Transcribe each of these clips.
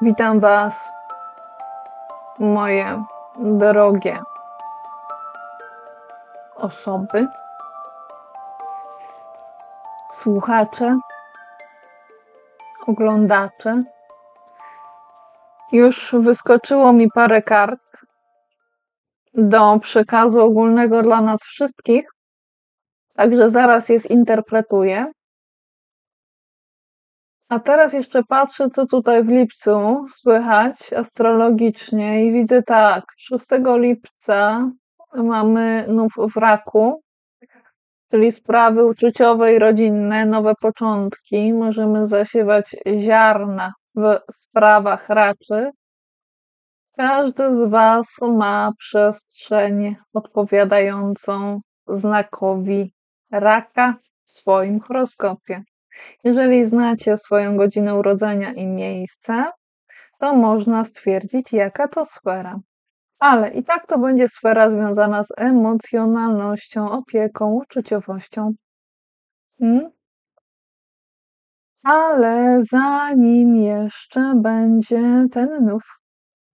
Witam Was, moje drogie osoby, słuchacze, oglądacze. Już wyskoczyło mi parę kart do przekazu ogólnego dla nas wszystkich, także zaraz je zinterpretuję. A teraz jeszcze patrzę, co tutaj w lipcu słychać astrologicznie i widzę tak, 6 lipca mamy nów w Raku, czyli sprawy uczuciowe i rodzinne, nowe początki. Możemy zasiewać ziarna w sprawach raczy. Każdy z Was ma przestrzeń odpowiadającą znakowi Raka w swoim horoskopie. Jeżeli znacie swoją godzinę urodzenia i miejsce, to można stwierdzić, jaka to sfera. Ale i tak to będzie sfera związana z emocjonalnością, opieką, uczuciowością. Ale zanim jeszcze będzie ten nów,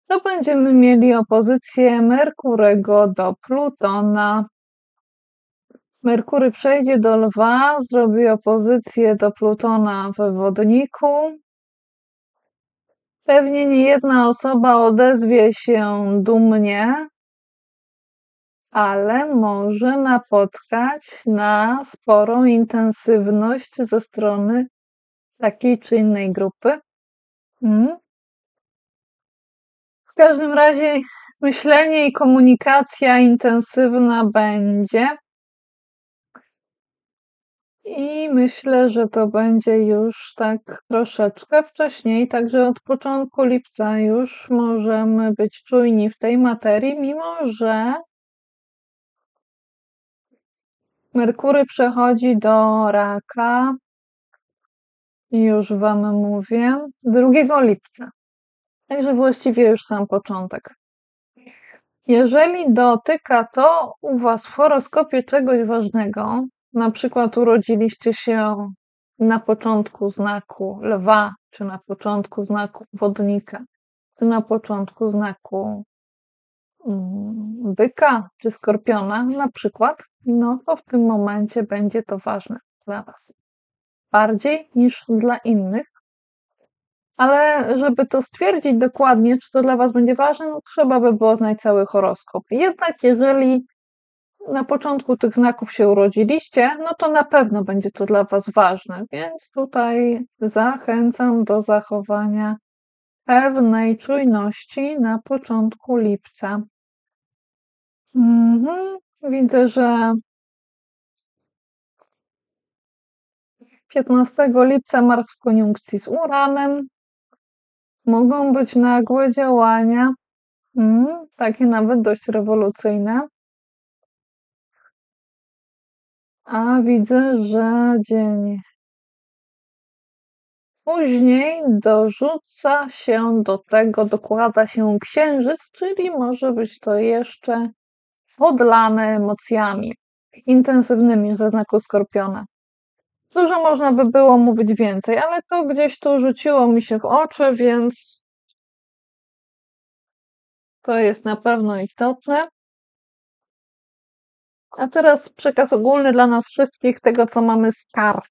to będziemy mieli opozycję Merkurego do Plutona. Merkury przejdzie do Lwa, zrobi opozycję do Plutona we Wodniku. Pewnie niejedna osoba odezwie się dumnie, ale może napotkać na sporą intensywność ze strony takiej czy innej grupy. W każdym razie myślenie i komunikacja intensywna będzie. I myślę, że to będzie już tak troszeczkę wcześniej, także od początku lipca już możemy być czujni w tej materii, mimo że Merkury przechodzi do Raka, już Wam mówię, 2 lipca. Także właściwie już sam początek. Jeżeli dotyka to u Was w horoskopie czegoś ważnego, na przykład urodziliście się na początku znaku Lwa, czy na początku znaku Wodnika, czy na początku znaku Byka, czy Skorpiona na przykład, no to w tym momencie będzie to ważne dla Was. Bardziej niż dla innych. Ale żeby to stwierdzić dokładnie, czy to dla Was będzie ważne, no trzeba by było znać cały horoskop. Jednak jeżeli na początku tych znaków się urodziliście, no to na pewno będzie to dla Was ważne, więc tutaj zachęcam do zachowania pewnej czujności na początku lipca. Widzę, że 15 lipca Mars w koniunkcji z Uranem. Mogą być nagłe działania, takie nawet dość rewolucyjne. A widzę, że dzień później dorzuca się do tego, dokłada się Księżyc, czyli może być to jeszcze podlane emocjami intensywnymi ze znaku Skorpiona. Dużo można by było mówić więcej, ale to gdzieś tu rzuciło mi się w oczy, więc to jest na pewno istotne. A teraz przekaz ogólny dla nas wszystkich tego, co mamy z kart.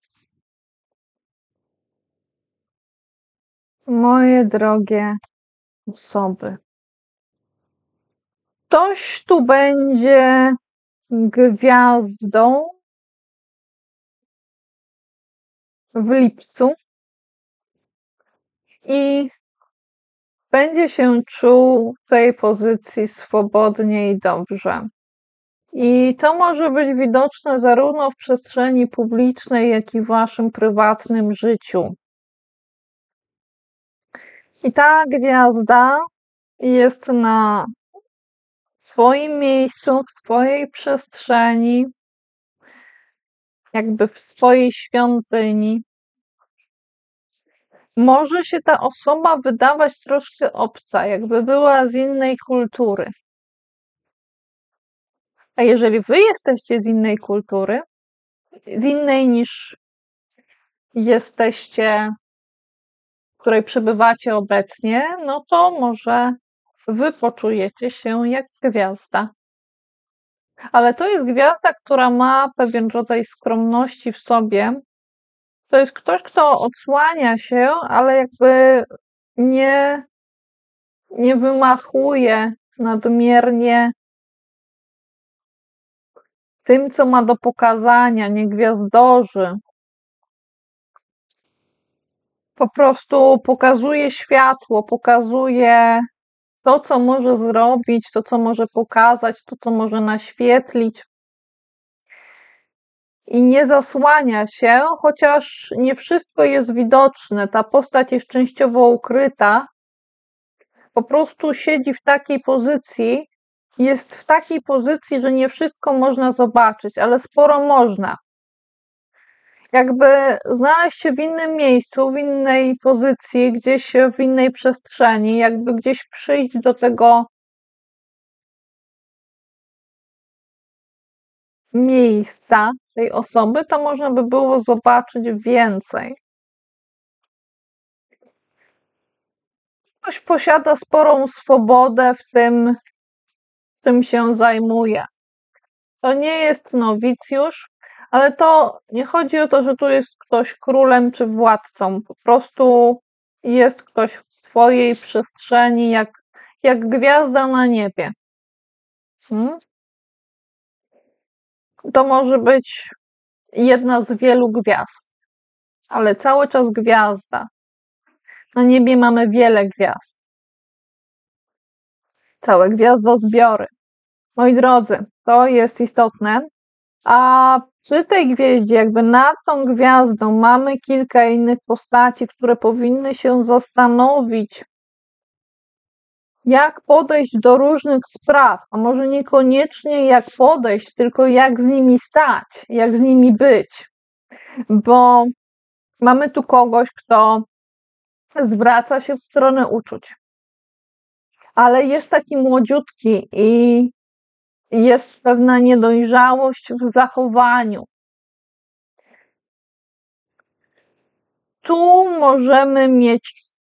Moje drogie osoby. Ktoś tu będzie gwiazdą w lipcu i będzie się czuł w tej pozycji swobodnie i dobrze. I to może być widoczne zarówno w przestrzeni publicznej, jak i w waszym prywatnym życiu. I ta gwiazda jest na swoim miejscu, w swojej przestrzeni, jakby w swojej świątyni. Może się ta osoba wydawać troszkę obca, jakby była z innej kultury. A jeżeli wy jesteście z innej kultury, z innej niż jesteście której przebywacie obecnie, no to może wy poczujecie się jak gwiazda. Ale to jest gwiazda, która ma pewien rodzaj skromności w sobie. To jest ktoś, kto odsłania się, ale jakby nie wymachuje nadmiernie tym, co ma do pokazania, nie gwiazdorzy. Po prostu pokazuje światło, pokazuje to, co może zrobić, to, co może pokazać, to, co może naświetlić. I nie zasłania się, chociaż nie wszystko jest widoczne. Ta postać jest częściowo ukryta. Po prostu siedzi w takiej pozycji, jest w takiej pozycji, że nie wszystko można zobaczyć, ale sporo można. Jakby znaleźć się w innym miejscu, w innej pozycji, gdzieś w innej przestrzeni, jakby gdzieś przyjść do tego miejsca tej osoby, to można by było zobaczyć więcej. Ktoś posiada sporą swobodę w tym, czym się zajmuje. To nie jest nowicjusz, ale to nie chodzi o to, że tu jest ktoś królem czy władcą. Po prostu jest ktoś w swojej przestrzeni, jak gwiazda na niebie. To może być jedna z wielu gwiazd, ale cały czas gwiazda. Na niebie mamy wiele gwiazd. Całe gwiazdozbiory. Moi drodzy, to jest istotne. A przy tej gwieździe, jakby nad tą gwiazdą, mamy kilka innych postaci, które powinny się zastanowić, jak podejść do różnych spraw, a może niekoniecznie jak podejść, tylko jak z nimi stać, jak z nimi być. Bo mamy tu kogoś, kto zwraca się w stronę uczuć, ale jest taki młodziutki i jest pewna niedojrzałość w zachowaniu. Tu możemy mieć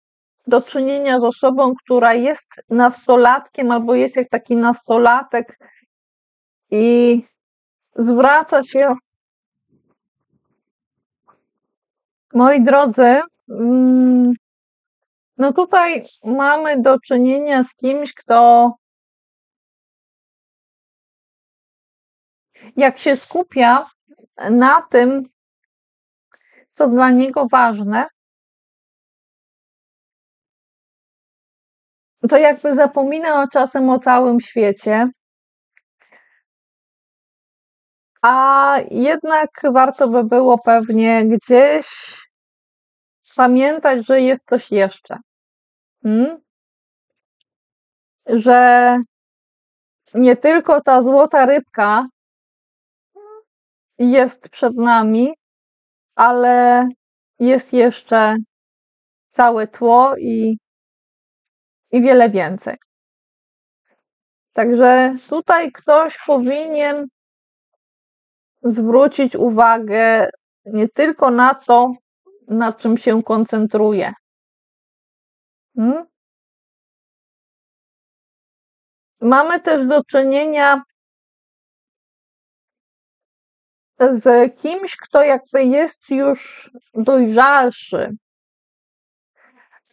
do czynienia z osobą, która jest nastolatkiem albo jest jak taki nastolatek i zwraca się. Moi drodzy, no tutaj mamy do czynienia z kimś, kto jak się skupia na tym, co dla niego ważne, to jakby zapomina czasem o całym świecie, a jednak warto by było pewnie gdzieś pamiętać, że jest coś jeszcze. Że nie tylko ta złota rybka jest przed nami, ale jest jeszcze całe tło i wiele więcej. Także tutaj ktoś powinien zwrócić uwagę nie tylko na to, na czym się koncentruje. Mamy też do czynienia z kimś, kto jakby jest już dojrzalszy,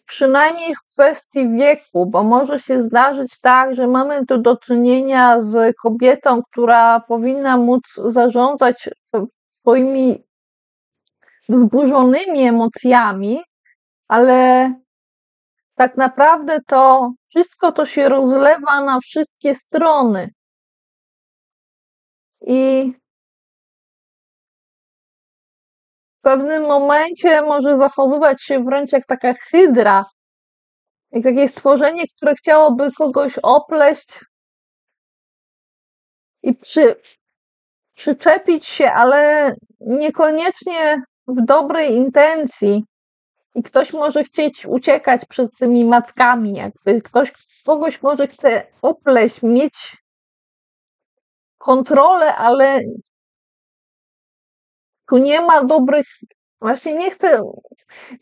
przynajmniej w kwestii wieku, bo może się zdarzyć tak, że mamy tu do czynienia z kobietą, która powinna móc zarządzać swoimi wzburzonymi emocjami, ale tak naprawdę to wszystko to się rozlewa na wszystkie strony. I w pewnym momencie może zachowywać się wręcz jak taka hydra, jak takie stworzenie, które chciałoby kogoś opleść i przyczepić się, ale niekoniecznie w dobrej intencji. I ktoś może chcieć uciekać przed tymi mackami, jakby kogoś może chce opleść, mieć kontrolę, ale tu nie ma dobrych Właśnie nie chcę,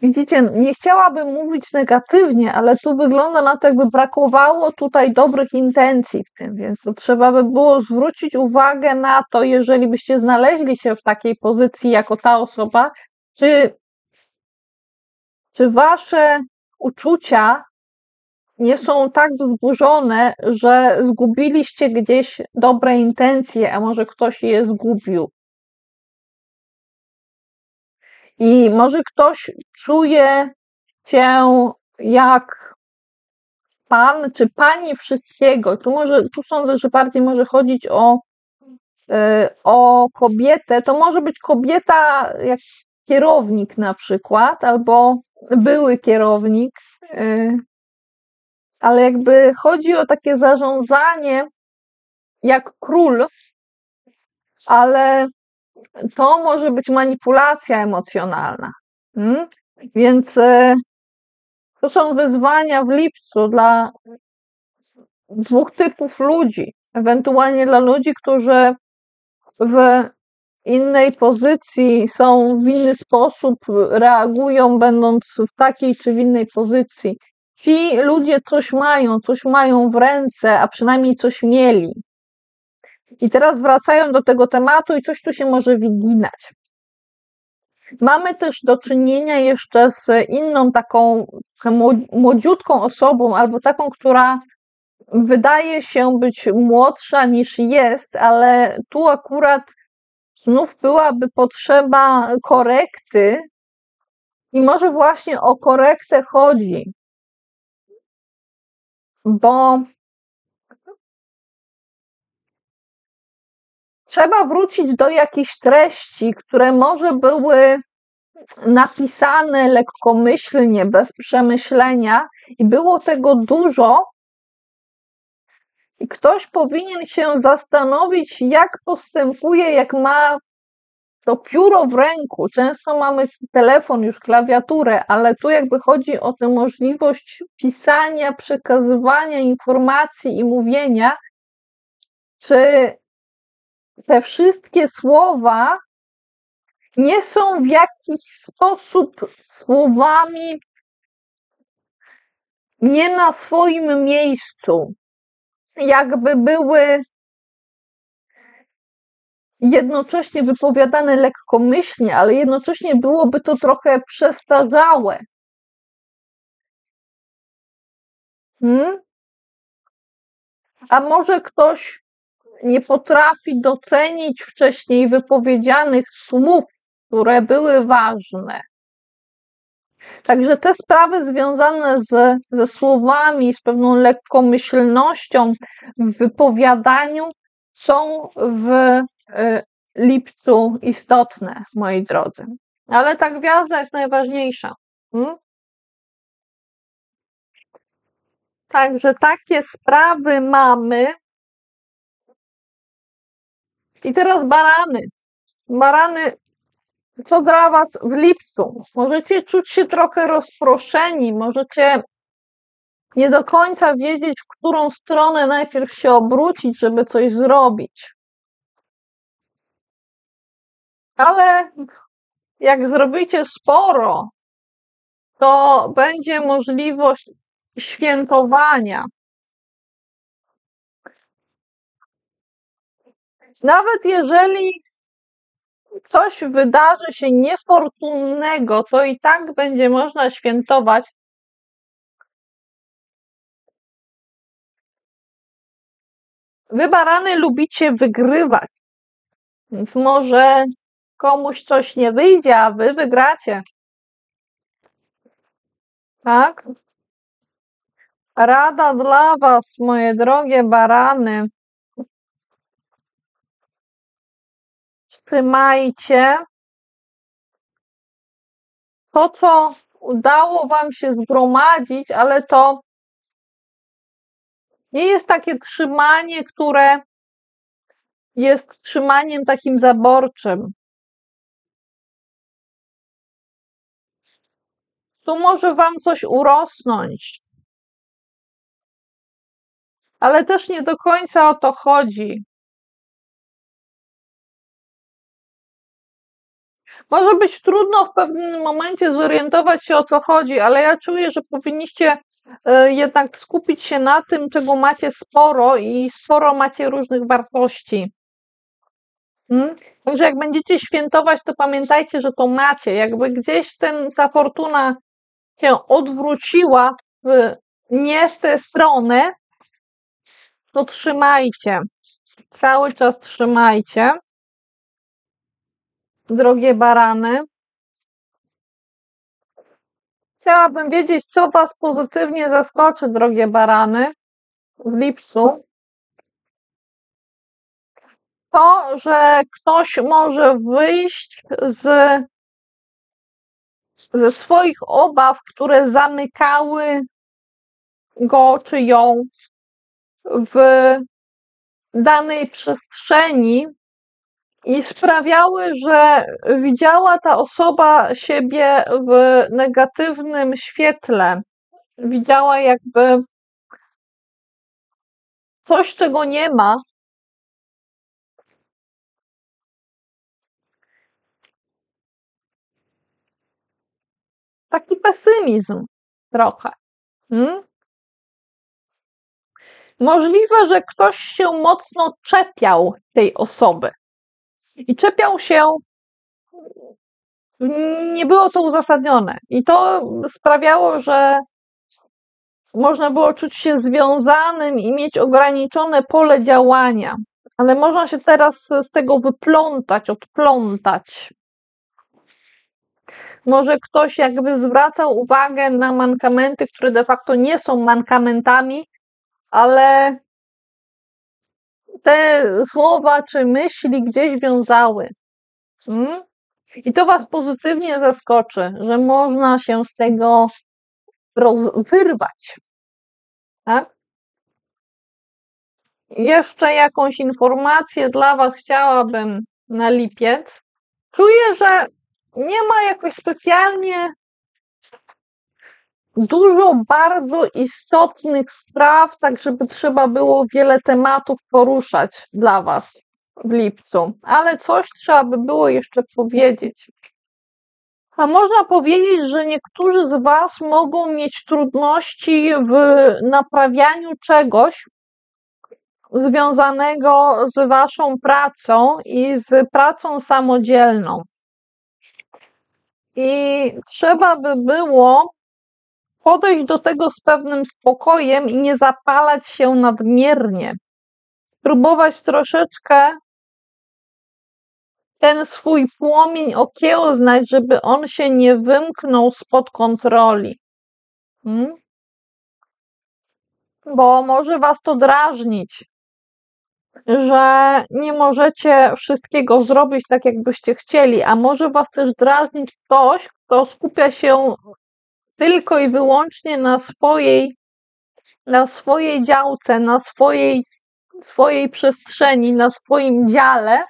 widzicie, nie chciałabym mówić negatywnie, ale tu wygląda na to, jakby brakowało tutaj dobrych intencji w tym, więc to trzeba by było zwrócić uwagę na to, jeżeli byście znaleźli się w takiej pozycji jako ta osoba, czy wasze uczucia nie są tak wzburzone, że zgubiliście gdzieś dobre intencje, a może ktoś je zgubił. I może ktoś czuje cię jak pan czy pani wszystkiego. Tu sądzę, że bardziej może chodzić o kobietę. To może być kobieta jak kierownik na przykład, albo były kierownik, ale jakby chodzi o takie zarządzanie jak król, ale to może być manipulacja emocjonalna. Więc to są wyzwania w lipcu dla dwóch typów ludzi, ewentualnie dla ludzi, którzy w innej pozycji są, w inny sposób reagują, będąc w takiej czy w innej pozycji. Ci ludzie coś mają w ręce, a przynajmniej coś mieli. I teraz wracają do tego tematu i coś tu się może wyginać. Mamy też do czynienia jeszcze z inną taką młodziutką osobą, albo taką, która wydaje się być młodsza niż jest, ale tu akurat znów byłaby potrzeba korekty i może właśnie o korektę chodzi, bo trzeba wrócić do jakichś treści, które może były napisane lekkomyślnie, bez przemyślenia i było tego dużo i ktoś powinien się zastanowić, jak postępuje, jak ma to pióro w ręku. Często mamy telefon, już klawiaturę, ale tu jakby chodzi o tę możliwość pisania, przekazywania informacji i mówienia, czy te wszystkie słowa nie są w jakiś sposób słowami nie na swoim miejscu, jakby były jednocześnie wypowiadane lekkomyślnie, ale jednocześnie byłoby to trochę przestarzałe. A może ktoś nie potrafi docenić wcześniej wypowiedzianych słów, które były ważne. Także te sprawy związane ze słowami, z pewną lekkomyślnością w wypowiadaniu są w lipcu istotne, moi drodzy. Ale ta gwiazda jest najważniejsza. Także takie sprawy mamy. I teraz barany. Barany, co dla was w lipcu? Możecie czuć się trochę rozproszeni, możecie nie do końca wiedzieć, w którą stronę najpierw się obrócić, żeby coś zrobić. Ale jak zrobicie sporo, to będzie możliwość świętowania. Nawet jeżeli coś wydarzy się niefortunnego, to i tak będzie można świętować. Wy, barany, lubicie wygrywać, więc może komuś coś nie wyjdzie, a wy wygracie. Tak? Rada dla was, moje drogie barany. Trzymajcie to, co udało wam się zgromadzić, ale to nie jest takie trzymanie, które jest trzymaniem takim zaborczym. Tu może wam coś urosnąć, ale też nie do końca o to chodzi. Może być trudno w pewnym momencie zorientować się, o co chodzi, ale ja czuję, że powinniście jednak skupić się na tym, czego macie sporo i sporo macie różnych wartości. Także jak będziecie świętować, to pamiętajcie, że to macie. Jakby gdzieś ta fortuna się odwróciła nie w tę stronę, to trzymajcie. Cały czas trzymajcie. Drogie barany. Chciałabym wiedzieć, co Was pozytywnie zaskoczy, drogie barany, w lipcu. To, że ktoś może wyjść ze swoich obaw, które zamykały go czy ją w danej przestrzeni i sprawiały, że widziała ta osoba siebie w negatywnym świetle. Widziała jakby coś, czego nie ma. Taki pesymizm trochę. Możliwe, że ktoś się mocno czepiał tej osoby. I czepiał się, nie było to uzasadnione. I to sprawiało, że można było czuć się związanym i mieć ograniczone pole działania. Ale można się teraz z tego wyplątać, odplątać. Może ktoś jakby zwracał uwagę na mankamenty, które de facto nie są mankamentami, ale te słowa czy myśli gdzieś wiązały. I to Was pozytywnie zaskoczy, że można się z tego wyrwać. Tak? Jeszcze jakąś informację dla Was chciałabym na lipiec. Czuję, że nie ma jakoś specjalnie dużo bardzo istotnych spraw, tak żeby trzeba było wiele tematów poruszać dla Was w lipcu, ale coś trzeba by było jeszcze powiedzieć. A można powiedzieć, że niektórzy z Was mogą mieć trudności w naprawianiu czegoś związanego z Waszą pracą i z pracą samodzielną. I trzeba by było podejść do tego z pewnym spokojem i nie zapalać się nadmiernie. Spróbować troszeczkę ten swój płomień okiełznać, żeby on się nie wymknął spod kontroli. Bo może Was to drażnić, że nie możecie wszystkiego zrobić tak, jakbyście chcieli, a może Was też drażnić ktoś, kto skupia się tylko i wyłącznie na swojej działce, na swojej przestrzeni, na swoim dziale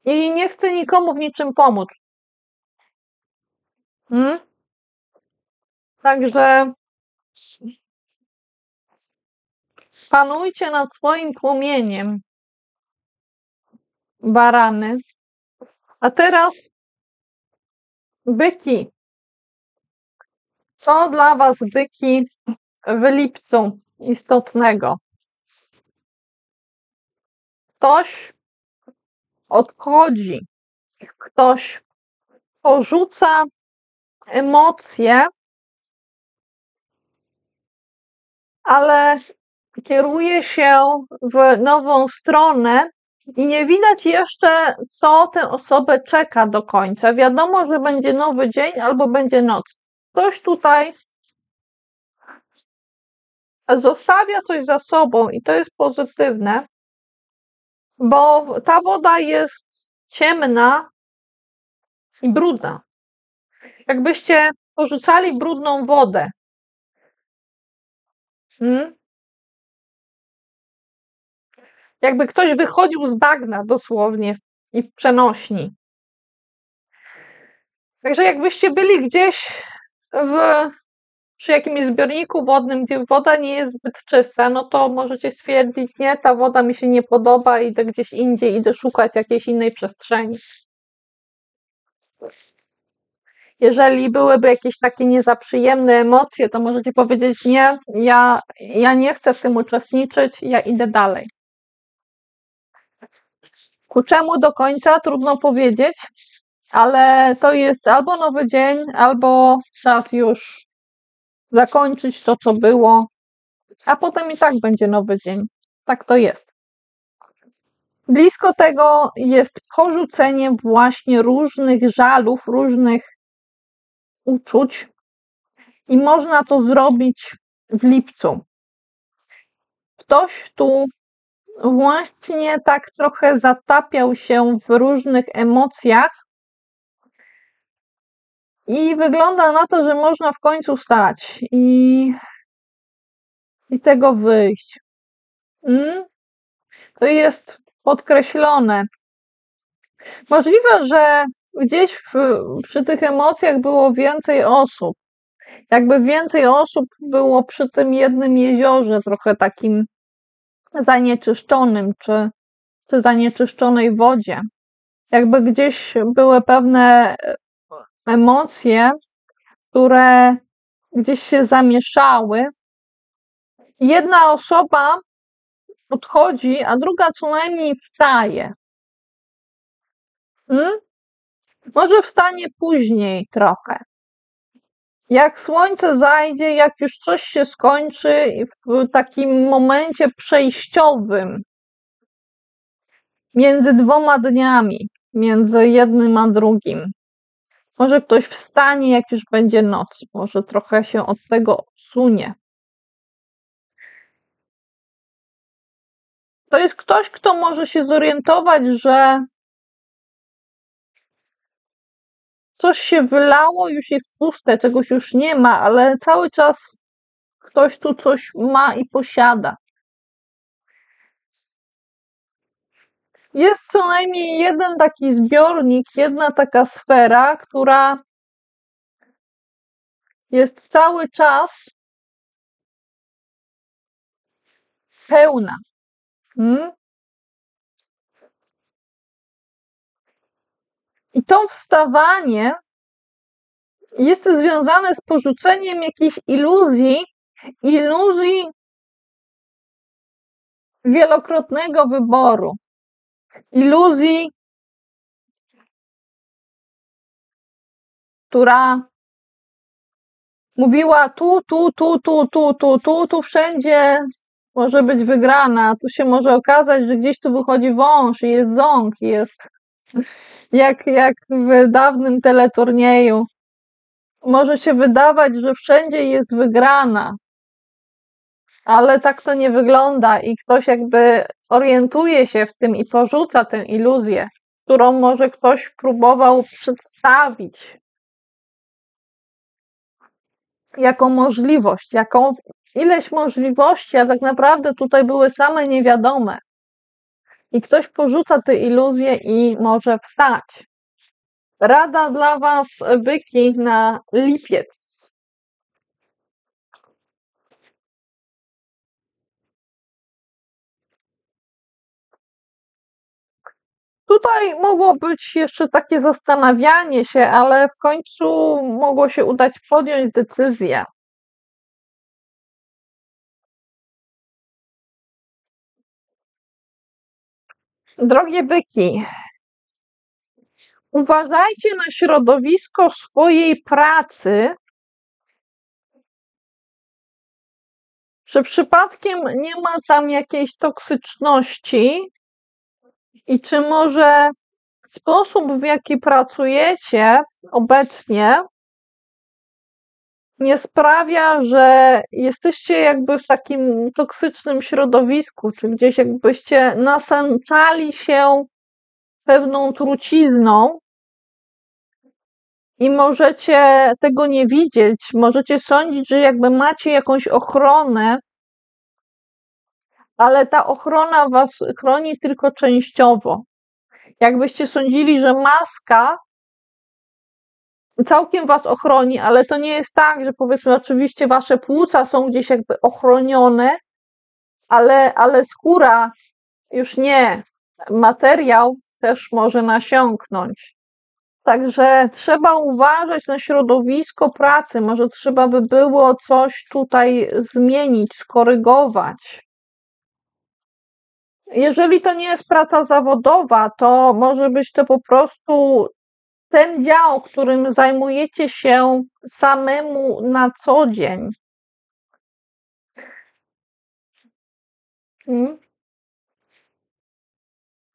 i nie chce nikomu w niczym pomóc. Także panujcie nad swoim płomieniem, barany. A teraz byki. Co dla Was, byki, w lipcu istotnego? Ktoś odchodzi, ktoś porzuca emocje, ale kieruje się w nową stronę i nie widać jeszcze, co tę osobę czeka do końca. Wiadomo, że będzie nowy dzień albo będzie noc. Ktoś tutaj zostawia coś za sobą i to jest pozytywne, bo ta woda jest ciemna i brudna. Jakbyście porzucali brudną wodę. Jakby ktoś wychodził z bagna dosłownie i w przenośni. Także jakbyście byli gdzieś przy jakimś zbiorniku wodnym, gdzie woda nie jest zbyt czysta, no to możecie stwierdzić, nie, ta woda mi się nie podoba, idę gdzieś indziej, idę szukać jakiejś innej przestrzeni. Jeżeli byłyby jakieś takie niezaprzyjemne emocje, to możecie powiedzieć: nie, ja nie chcę w tym uczestniczyć, ja idę dalej. Ku czemu do końca trudno powiedzieć, ale to jest albo nowy dzień, albo czas już zakończyć to, co było, a potem i tak będzie nowy dzień. Tak to jest. Blisko tego jest porzucenie właśnie różnych żalów, różnych uczuć i można to zrobić w lipcu. Ktoś tu właśnie tak trochę zatapiał się w różnych emocjach i wygląda na to, że można w końcu wstać i z tego wyjść. To jest podkreślone. Możliwe, że gdzieś przy tych emocjach było więcej osób. Jakby więcej osób było przy tym jednym jeziorze, trochę takim zanieczyszczonym, czy zanieczyszczonej wodzie. Jakby gdzieś były pewne emocje, które gdzieś się zamieszały. Jedna osoba odchodzi, a druga co najmniej wstaje. Może wstanie później trochę. Jak słońce zajdzie, jak już coś się skończy w takim momencie przejściowym między 2 dniami, między jednym a drugim. Może ktoś wstanie, jak już będzie noc, może trochę się od tego odsunie. To jest ktoś, kto może się zorientować, że coś się wylało, już jest puste, czegoś już nie ma, ale cały czas ktoś tu coś ma i posiada. Jest co najmniej jeden taki zbiornik, jedna taka sfera, która jest cały czas pełna. I to wstawanie jest związane z porzuceniem jakiejś iluzji wielokrotnego wyboru, iluzji, która mówiła tu wszędzie może być wygrana, tu się może okazać, że gdzieś tu wychodzi wąż i jest ząg, jest jak w dawnym teleturnieju. Może się wydawać, że wszędzie jest wygrana, ale tak to nie wygląda i ktoś jakby orientuje się w tym i porzuca tę iluzję, którą może ktoś próbował przedstawić jako możliwość, jaką ileś możliwości, a tak naprawdę tutaj były same niewiadome. I ktoś porzuca tę iluzję i może wstać. Rada dla Was, byki, na lipiec. Tutaj mogło być jeszcze takie zastanawianie się, ale w końcu mogło się udać podjąć decyzję. Drogie byki, uważajcie na środowisko swojej pracy, czy przypadkiem nie ma tam jakiejś toksyczności i czy może sposób, w jaki pracujecie obecnie, nie sprawia, że jesteście jakby w takim toksycznym środowisku, czy gdzieś jakbyście nasączali się pewną trucizną i możecie tego nie widzieć, możecie sądzić, że jakby macie jakąś ochronę, ale ta ochrona was chroni tylko częściowo. Jakbyście sądzili, że maska całkiem was ochroni, ale to nie jest tak, że powiedzmy oczywiście wasze płuca są gdzieś jakby ochronione, ale skóra już nie. Materiał też może nasiąknąć. Także trzeba uważać na środowisko pracy. Może trzeba by było coś tutaj zmienić, skorygować. Jeżeli to nie jest praca zawodowa, to może być to po prostu ten dział, którym zajmujecie się samemu na co dzień.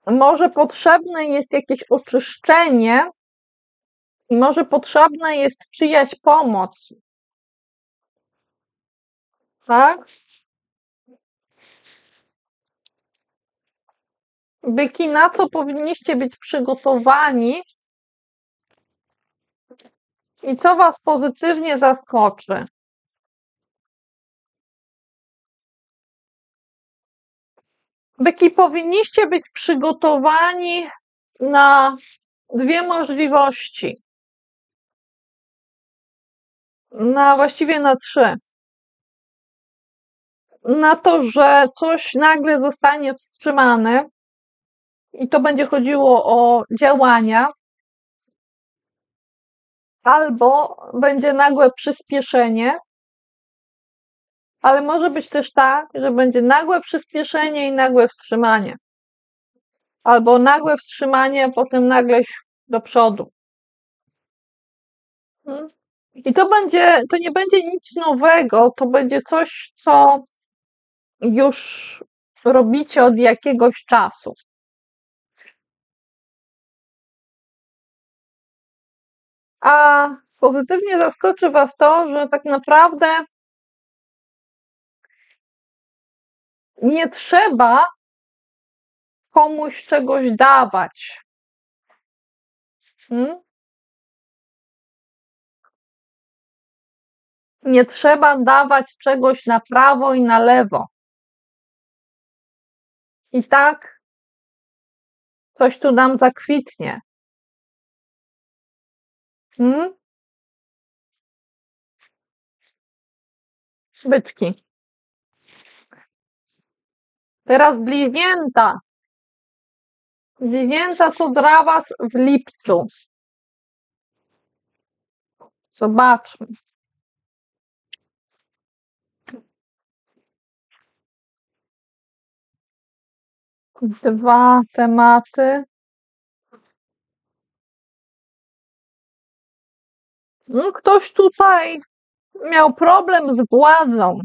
Może potrzebne jest jakieś oczyszczenie i może potrzebna jest czyjaś pomoc. Tak? Byki, na co powinniście być przygotowani i co was pozytywnie zaskoczy? Byki, powinniście być przygotowani na dwie możliwości. Właściwie na trzy. Na to, że coś nagle zostanie wstrzymane i to będzie chodziło o działania, albo będzie nagłe przyspieszenie, ale może być też tak, że będzie nagłe przyspieszenie i nagłe wstrzymanie. Albo nagłe wstrzymanie, potem nagle do przodu. I to nie będzie nic nowego, to będzie coś, co już robicie od jakiegoś czasu. A pozytywnie zaskoczy was to, że tak naprawdę nie trzeba komuś czegoś dawać. Nie trzeba dawać czegoś na prawo i na lewo. I tak coś tu nam zakwitnie. Byczki. Teraz bliźnięta. Bliźnięta, co dla was w lipcu. Zobaczmy. Dwa tematy. Ktoś tutaj miał problem z władzą.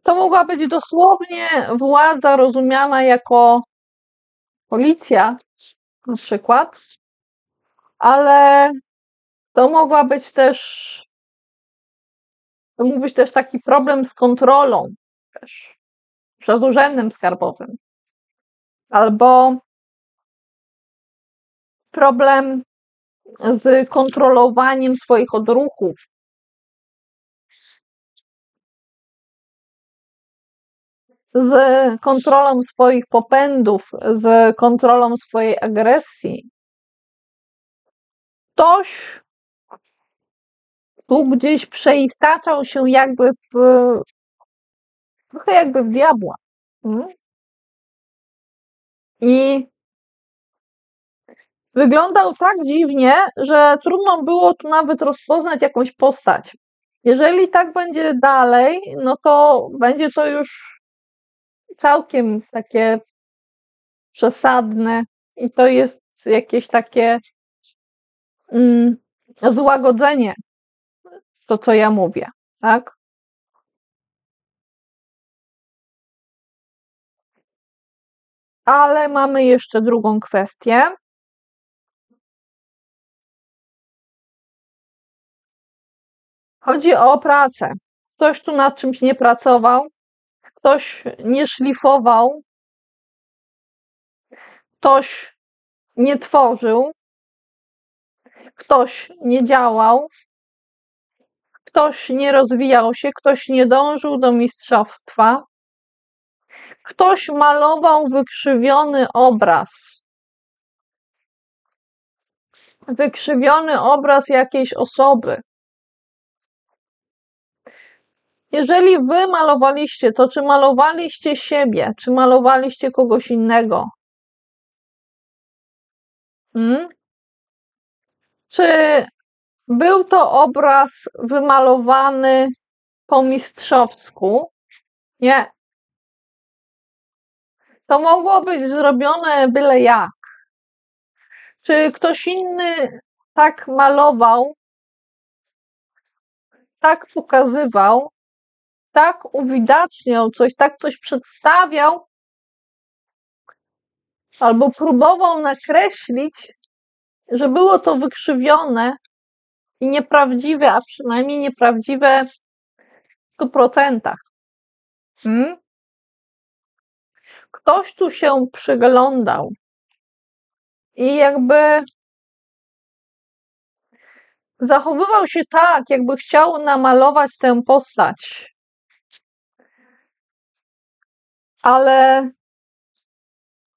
To mogła być dosłownie władza rozumiana jako policja, na przykład, ale to mógł być też taki problem z kontrolą też przed urzędem skarbowym. Albo problem z kontrolowaniem swoich odruchów. Z kontrolą swoich popędów, z kontrolą swojej agresji. Ktoś tu gdzieś przeistaczał się trochę jakby w diabła. I wyglądał tak dziwnie, że trudno było tu nawet rozpoznać jakąś postać. Jeżeli tak będzie dalej, no to będzie to już całkiem takie przesadne i to jest jakieś takie złagodzenie, to co ja mówię, tak? Ale mamy jeszcze drugą kwestię. Chodzi o pracę. Ktoś tu nad czymś nie pracował, ktoś nie szlifował, ktoś nie tworzył, ktoś nie działał, ktoś nie rozwijał się, ktoś nie dążył do mistrzostwa, ktoś malował wykrzywiony obraz. Wykrzywiony obraz jakiejś osoby. Jeżeli wy malowaliście to, czy malowaliście siebie, czy malowaliście kogoś innego? Czy był to obraz wymalowany po mistrzowsku? Nie. To mogło być zrobione byle jak. Czy ktoś inny tak malował, tak pokazywał, tak uwidaczniał coś, tak coś przedstawiał, albo próbował nakreślić, że było to wykrzywione i nieprawdziwe, a przynajmniej nieprawdziwe w 100%. Ktoś tu się przyglądał i jakby zachowywał się tak, jakby chciał namalować tę postać. Ale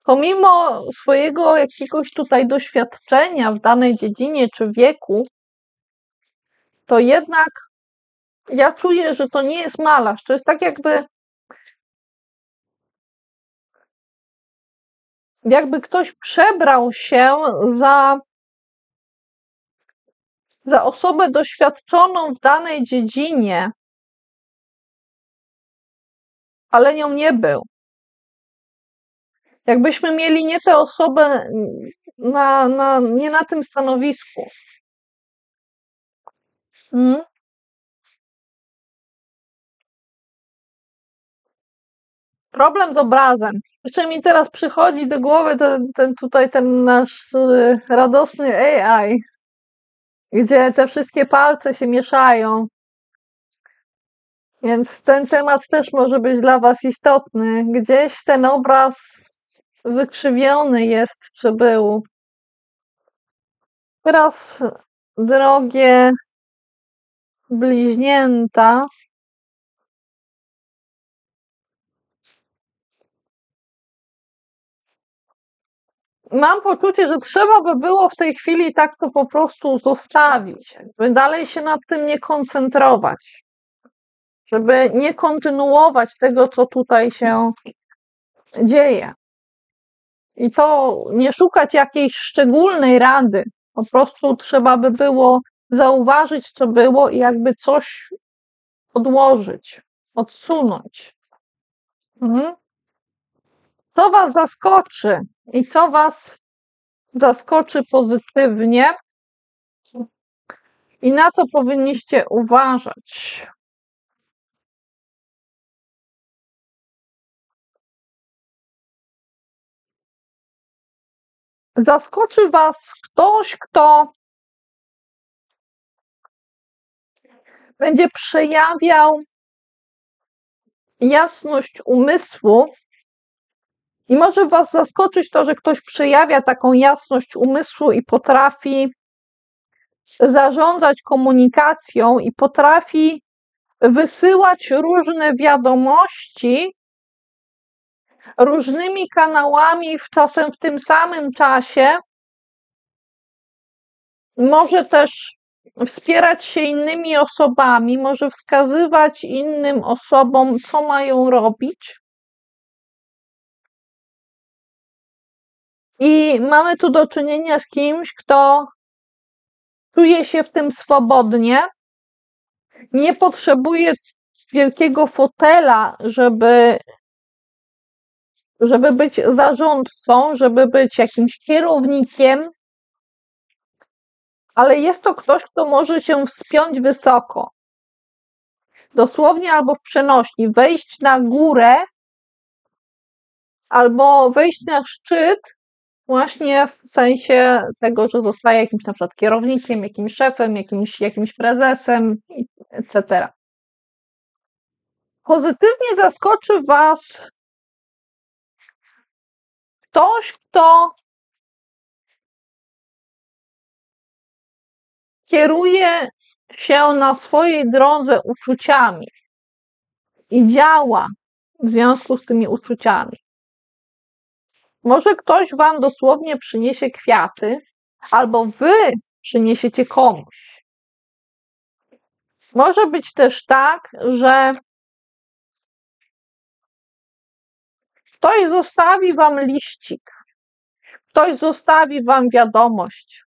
pomimo swojego jakiegoś tutaj doświadczenia w danej dziedzinie czy wieku, to jednak ja czuję, że to nie jest malarz. To jest tak jakby ktoś przebrał się za osobę doświadczoną w danej dziedzinie, ale nią nie był. Jakbyśmy mieli nie tę osobę nie na tym stanowisku. Problem z obrazem. Jeszcze mi teraz przychodzi do głowy ten nasz radosny AI, gdzie te wszystkie palce się mieszają. Więc ten temat też może być dla Was istotny. Gdzieś ten obraz wykrzywiony jest, czy był. Teraz, drogie bliźnięta, mam poczucie, że trzeba by było w tej chwili tak to po prostu zostawić, żeby dalej się nad tym nie koncentrować, żeby nie kontynuować tego, co tutaj się dzieje. I to nie szukać jakiejś szczególnej rady, po prostu trzeba by było zauważyć, co było i jakby coś odłożyć, odsunąć. Co Was zaskoczy i co Was zaskoczy pozytywnie i na co powinniście uważać? Zaskoczy Was ktoś, kto będzie przejawiał jasność umysłu i może Was zaskoczyć to, że ktoś przejawia taką jasność umysłu i potrafi zarządzać komunikacją i potrafi wysyłać różne wiadomości różnymi kanałami, czasem w tym samym czasie. Może też wspierać się innymi osobami, może wskazywać innym osobom, co mają robić. I mamy tu do czynienia z kimś, kto czuje się w tym swobodnie, nie potrzebuje wielkiego fotela, żeby być zarządcą, żeby być jakimś kierownikiem, ale jest to ktoś, kto może się wspiąć wysoko. Dosłownie albo w przenośni, wejść na górę albo wejść na szczyt, właśnie w sensie tego, że zostaje jakimś na przykład kierownikiem, jakimś szefem, jakimś prezesem, etc. Pozytywnie zaskoczy Was ktoś, kto kieruje się na swojej drodze uczuciami i działa w związku z tymi uczuciami. Może ktoś Wam dosłownie przyniesie kwiaty, albo Wy przyniesiecie komuś. Może być też tak, że ktoś zostawi Wam liścik, Ktoś zostawi wam wiadomość.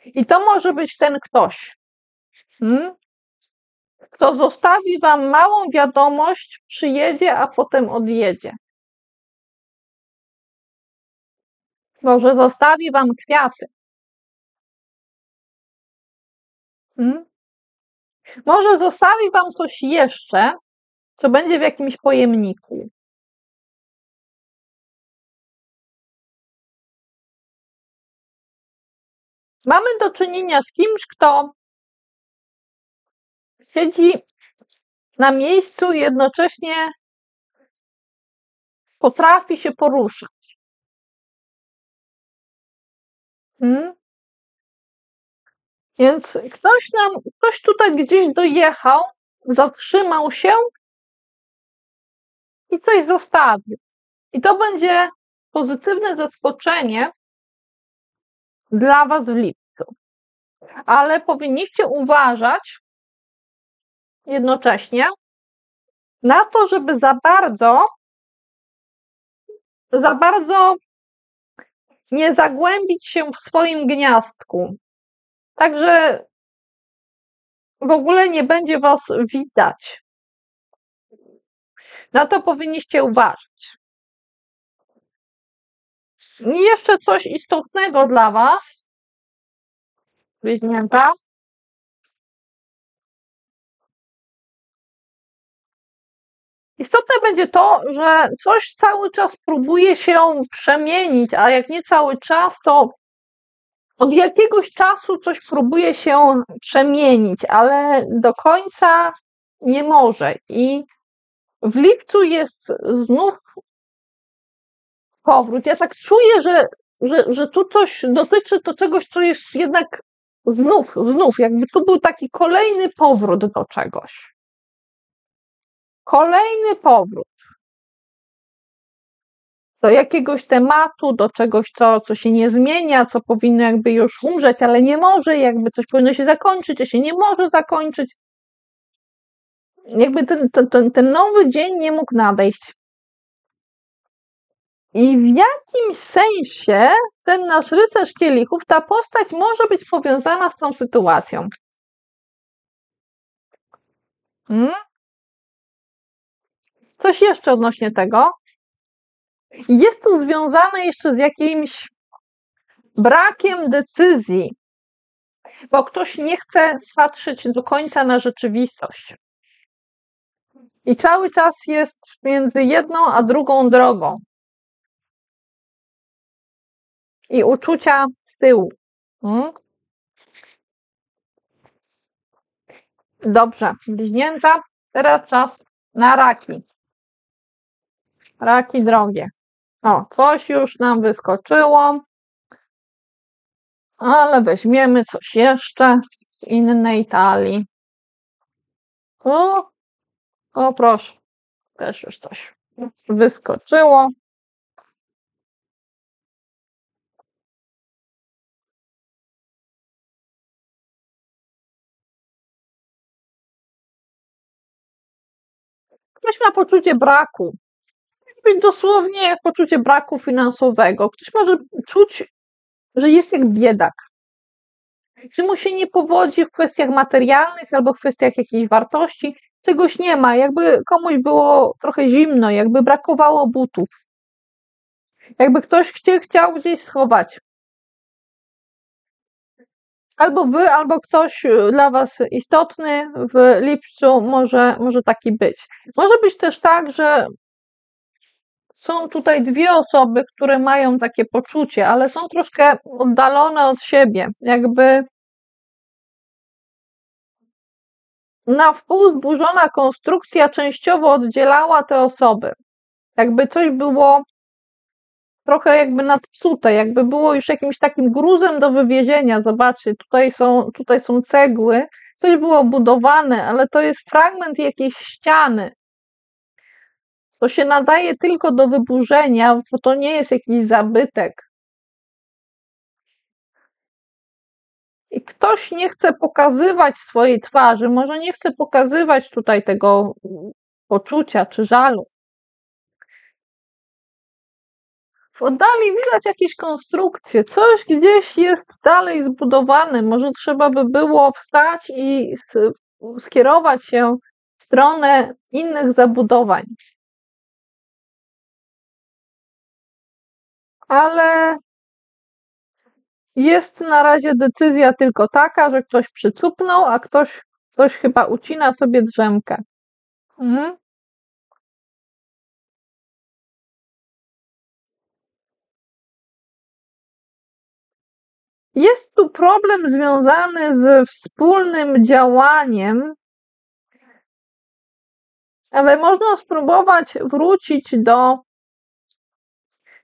I to może być ten ktoś, kto zostawi wam małą wiadomość, przyjedzie, a potem odjedzie. Może zostawi wam kwiaty. Może zostawi wam coś jeszcze, co będzie w jakimś pojemniku. Mamy do czynienia z kimś, kto siedzi na miejscu i jednocześnie potrafi się poruszać. Więc ktoś tutaj gdzieś dojechał, zatrzymał się i coś zostawił. I to będzie pozytywne zaskoczenie dla was w lipcu. Ale powinniście uważać jednocześnie na to, żeby za bardzo nie zagłębić się w swoim gniazdku. Także w ogóle nie będzie was widać. Na to powinniście uważać. I jeszcze coś istotnego dla was, bliźnięta. Istotne będzie to, że coś cały czas próbuje się przemienić, a jak nie cały czas, to od jakiegoś czasu coś próbuje się przemienić, ale do końca nie może. I w lipcu jest znów powrót. Ja tak czuję, że tu coś dotyczy to czegoś, co jest jednak znów, jakby tu był taki kolejny powrót do czegoś. Kolejny powrót do jakiegoś tematu, do czegoś, co się nie zmienia, co powinno jakby już umrzeć, ale nie może, jakby coś powinno się zakończyć, a się nie może zakończyć. Jakby ten nowy dzień nie mógł nadejść. I w jakimś sensie ten nasz rycerz kielichów, ta postać może być powiązana z tą sytuacją. Coś jeszcze odnośnie tego? Jest to związane jeszcze z jakimś brakiem decyzji, bo ktoś nie chce patrzeć do końca na rzeczywistość. I cały czas jest między jedną a drugą drogą. I uczucia z tyłu. Dobrze, bliźnięta. Teraz czas na raki. Raki drogie. O, coś już nam wyskoczyło. Ale weźmiemy coś jeszcze z innej talii. O, proszę. Też już coś wyskoczyło. Ktoś ma poczucie braku. Być dosłownie jak poczucie braku finansowego. Ktoś może czuć, że jest jak biedak. Że mu się nie powodzi w kwestiach materialnych albo w kwestiach jakiejś wartości. Czegoś nie ma. Jakby komuś było trochę zimno, jakby brakowało butów. Jakby ktoś chciał gdzieś schować. Albo wy, albo ktoś dla was istotny w lipcu może taki być. Może być też tak, że są tutaj dwie osoby, które mają takie poczucie, ale są troszkę oddalone od siebie. Jakby na wpół zburzona konstrukcja częściowo oddzielała te osoby. Jakby coś było trochę jakby nadpsute, jakby było już jakimś takim gruzem do wywiezienia. Zobaczcie, tutaj są cegły, coś było budowane, ale to jest fragment jakiejś ściany. To się nadaje tylko do wyburzenia, bo to nie jest jakiś zabytek. I ktoś nie chce pokazywać swojej twarzy, może nie chce pokazywać tutaj tego poczucia czy żalu. W oddali widać jakieś konstrukcje, coś gdzieś jest dalej zbudowane. Może trzeba by było wstać i skierować się w stronę innych zabudowań. Ale jest na razie decyzja tylko taka, że ktoś przycupnął, a ktoś chyba ucina sobie drzemkę. Mhm. Jest tu problem związany z wspólnym działaniem, ale można spróbować wrócić do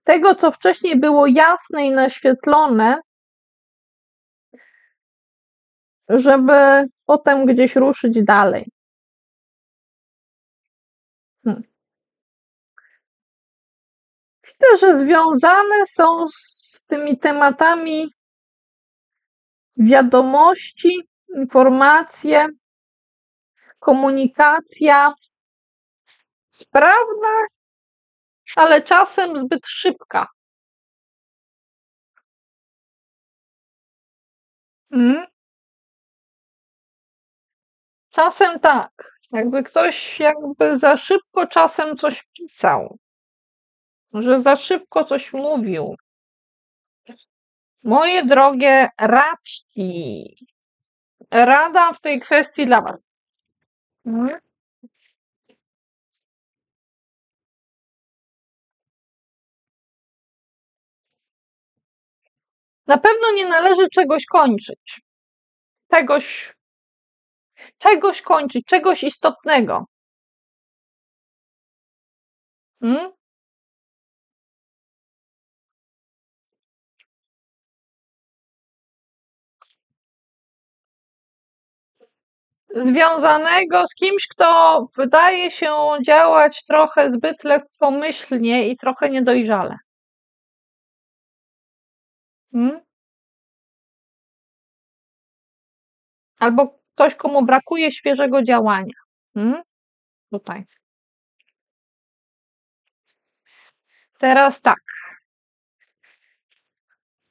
tego, co wcześniej było jasne i naświetlone, żeby potem gdzieś ruszyć dalej. Widzę, że związane są z tymi tematami wiadomości, informacje, komunikacja sprawna, ale czasem zbyt szybka. Czasem tak, jakby ktoś za szybko czasem coś pisał, że za szybko coś mówił. Moje drogie raczki, rada w tej kwestii dla was. Na pewno nie należy czegoś kończyć. Czegoś kończyć, czegoś istotnego. Związanego z kimś, kto wydaje się działać trochę zbyt lekkomyślnie i trochę niedojrzale. Albo ktoś, komu brakuje świeżego działania. Tutaj. Teraz tak.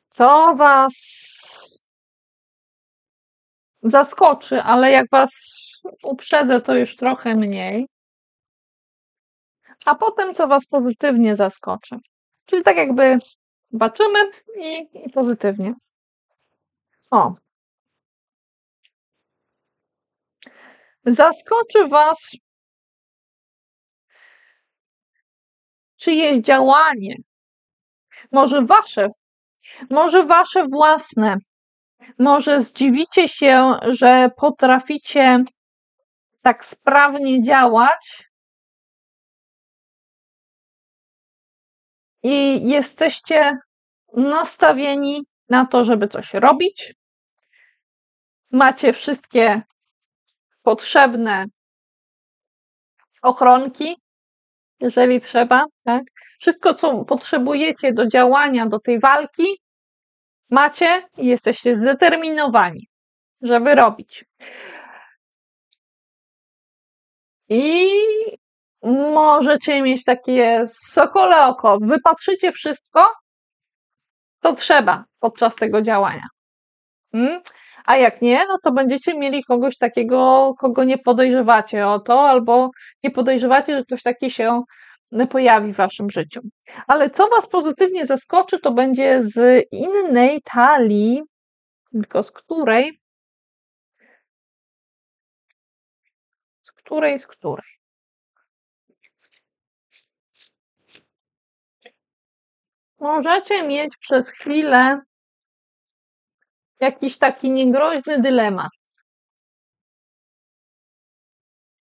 Co was zaskoczy, ale jak was uprzedzę, to już trochę mniej. A potem co was pozytywnie zaskoczy. Czyli tak jakby zobaczymy i pozytywnie. O. Zaskoczy was czyjeś działanie. Może wasze własne. Może zdziwicie się, że potraficie tak sprawnie działać i jesteście nastawieni na to, żeby coś robić. Macie wszystkie potrzebne ochronki, jeżeli trzeba, tak? Wszystko, co potrzebujecie do działania, do tej walki, macie i jesteście zdeterminowani, żeby robić. I możecie mieć takie sokole oko. Wypatrzycie wszystko, co trzeba podczas tego działania. A jak nie, no to będziecie mieli kogoś takiego, kogo nie podejrzewacie o to, albo nie podejrzewacie, że ktoś taki się pojawi w waszym życiu. Ale co was pozytywnie zaskoczy, to będzie z innej talii, tylko z której? Z której? Możecie mieć przez chwilę jakiś taki niegroźny dylemat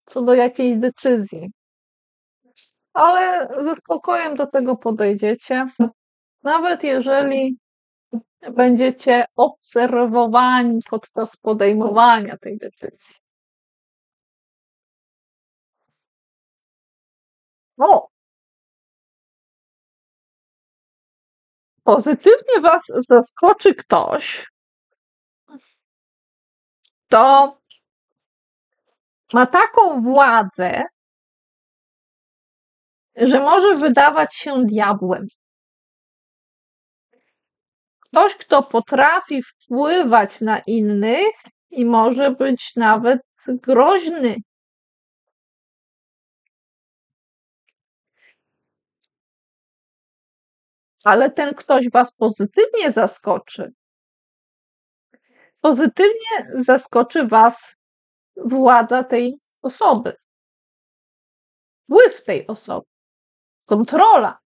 co do jakiejś decyzji. Ale ze spokojem do tego podejdziecie. Nawet jeżeli będziecie obserwowani podczas podejmowania tej decyzji. O! Pozytywnie was zaskoczy ktoś, kto ma taką władzę, że może wydawać się diabłem. Ktoś, kto potrafi wpływać na innych i może być nawet groźny. Ale ten ktoś was pozytywnie zaskoczy. Pozytywnie zaskoczy was władza tej osoby, wpływ tej osoby, kontrola.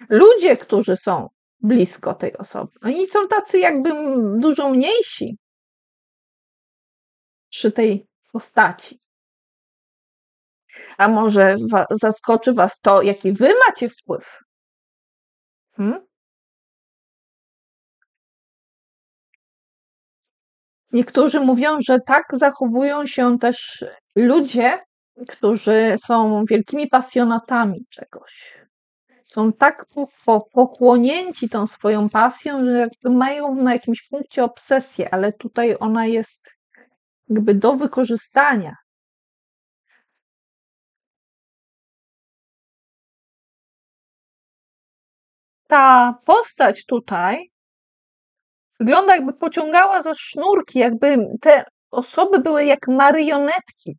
Ludzie, którzy są blisko tej osoby, oni są tacy jakby dużo mniejsi przy tej postaci. A może zaskoczy was to, jaki wy macie wpływ? Niektórzy mówią, że tak zachowują się też ludzie, którzy są wielkimi pasjonatami czegoś. Są tak pochłonięci tą swoją pasją, że jakby mają na jakimś punkcie obsesję, ale tutaj ona jest jakby do wykorzystania. Ta postać tutaj wygląda, jakby pociągała za sznurki, jakby te osoby były jak marionetki.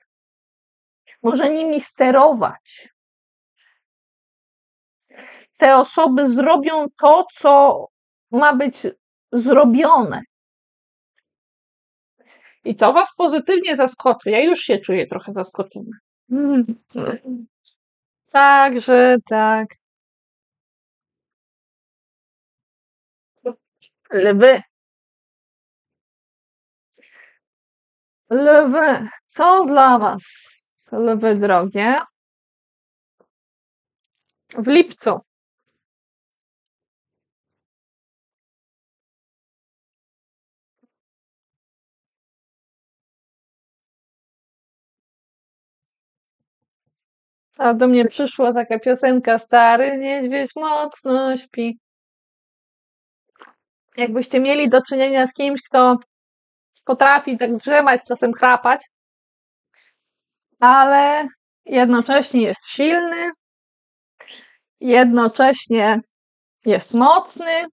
Może nimi sterować. Te osoby zrobią to, co ma być zrobione. I to was pozytywnie zaskoczy. Ja już się czuję trochę zaskoczona. Także tak. Lwy. Lwy. Co dla was lwy drogie? W lipcu. A do mnie przyszła taka piosenka Stary niedźwiedź mocno śpi. Jakbyście mieli do czynienia z kimś, kto potrafi tak drzemać, czasem chrapać, ale jednocześnie jest silny, jednocześnie jest mocny,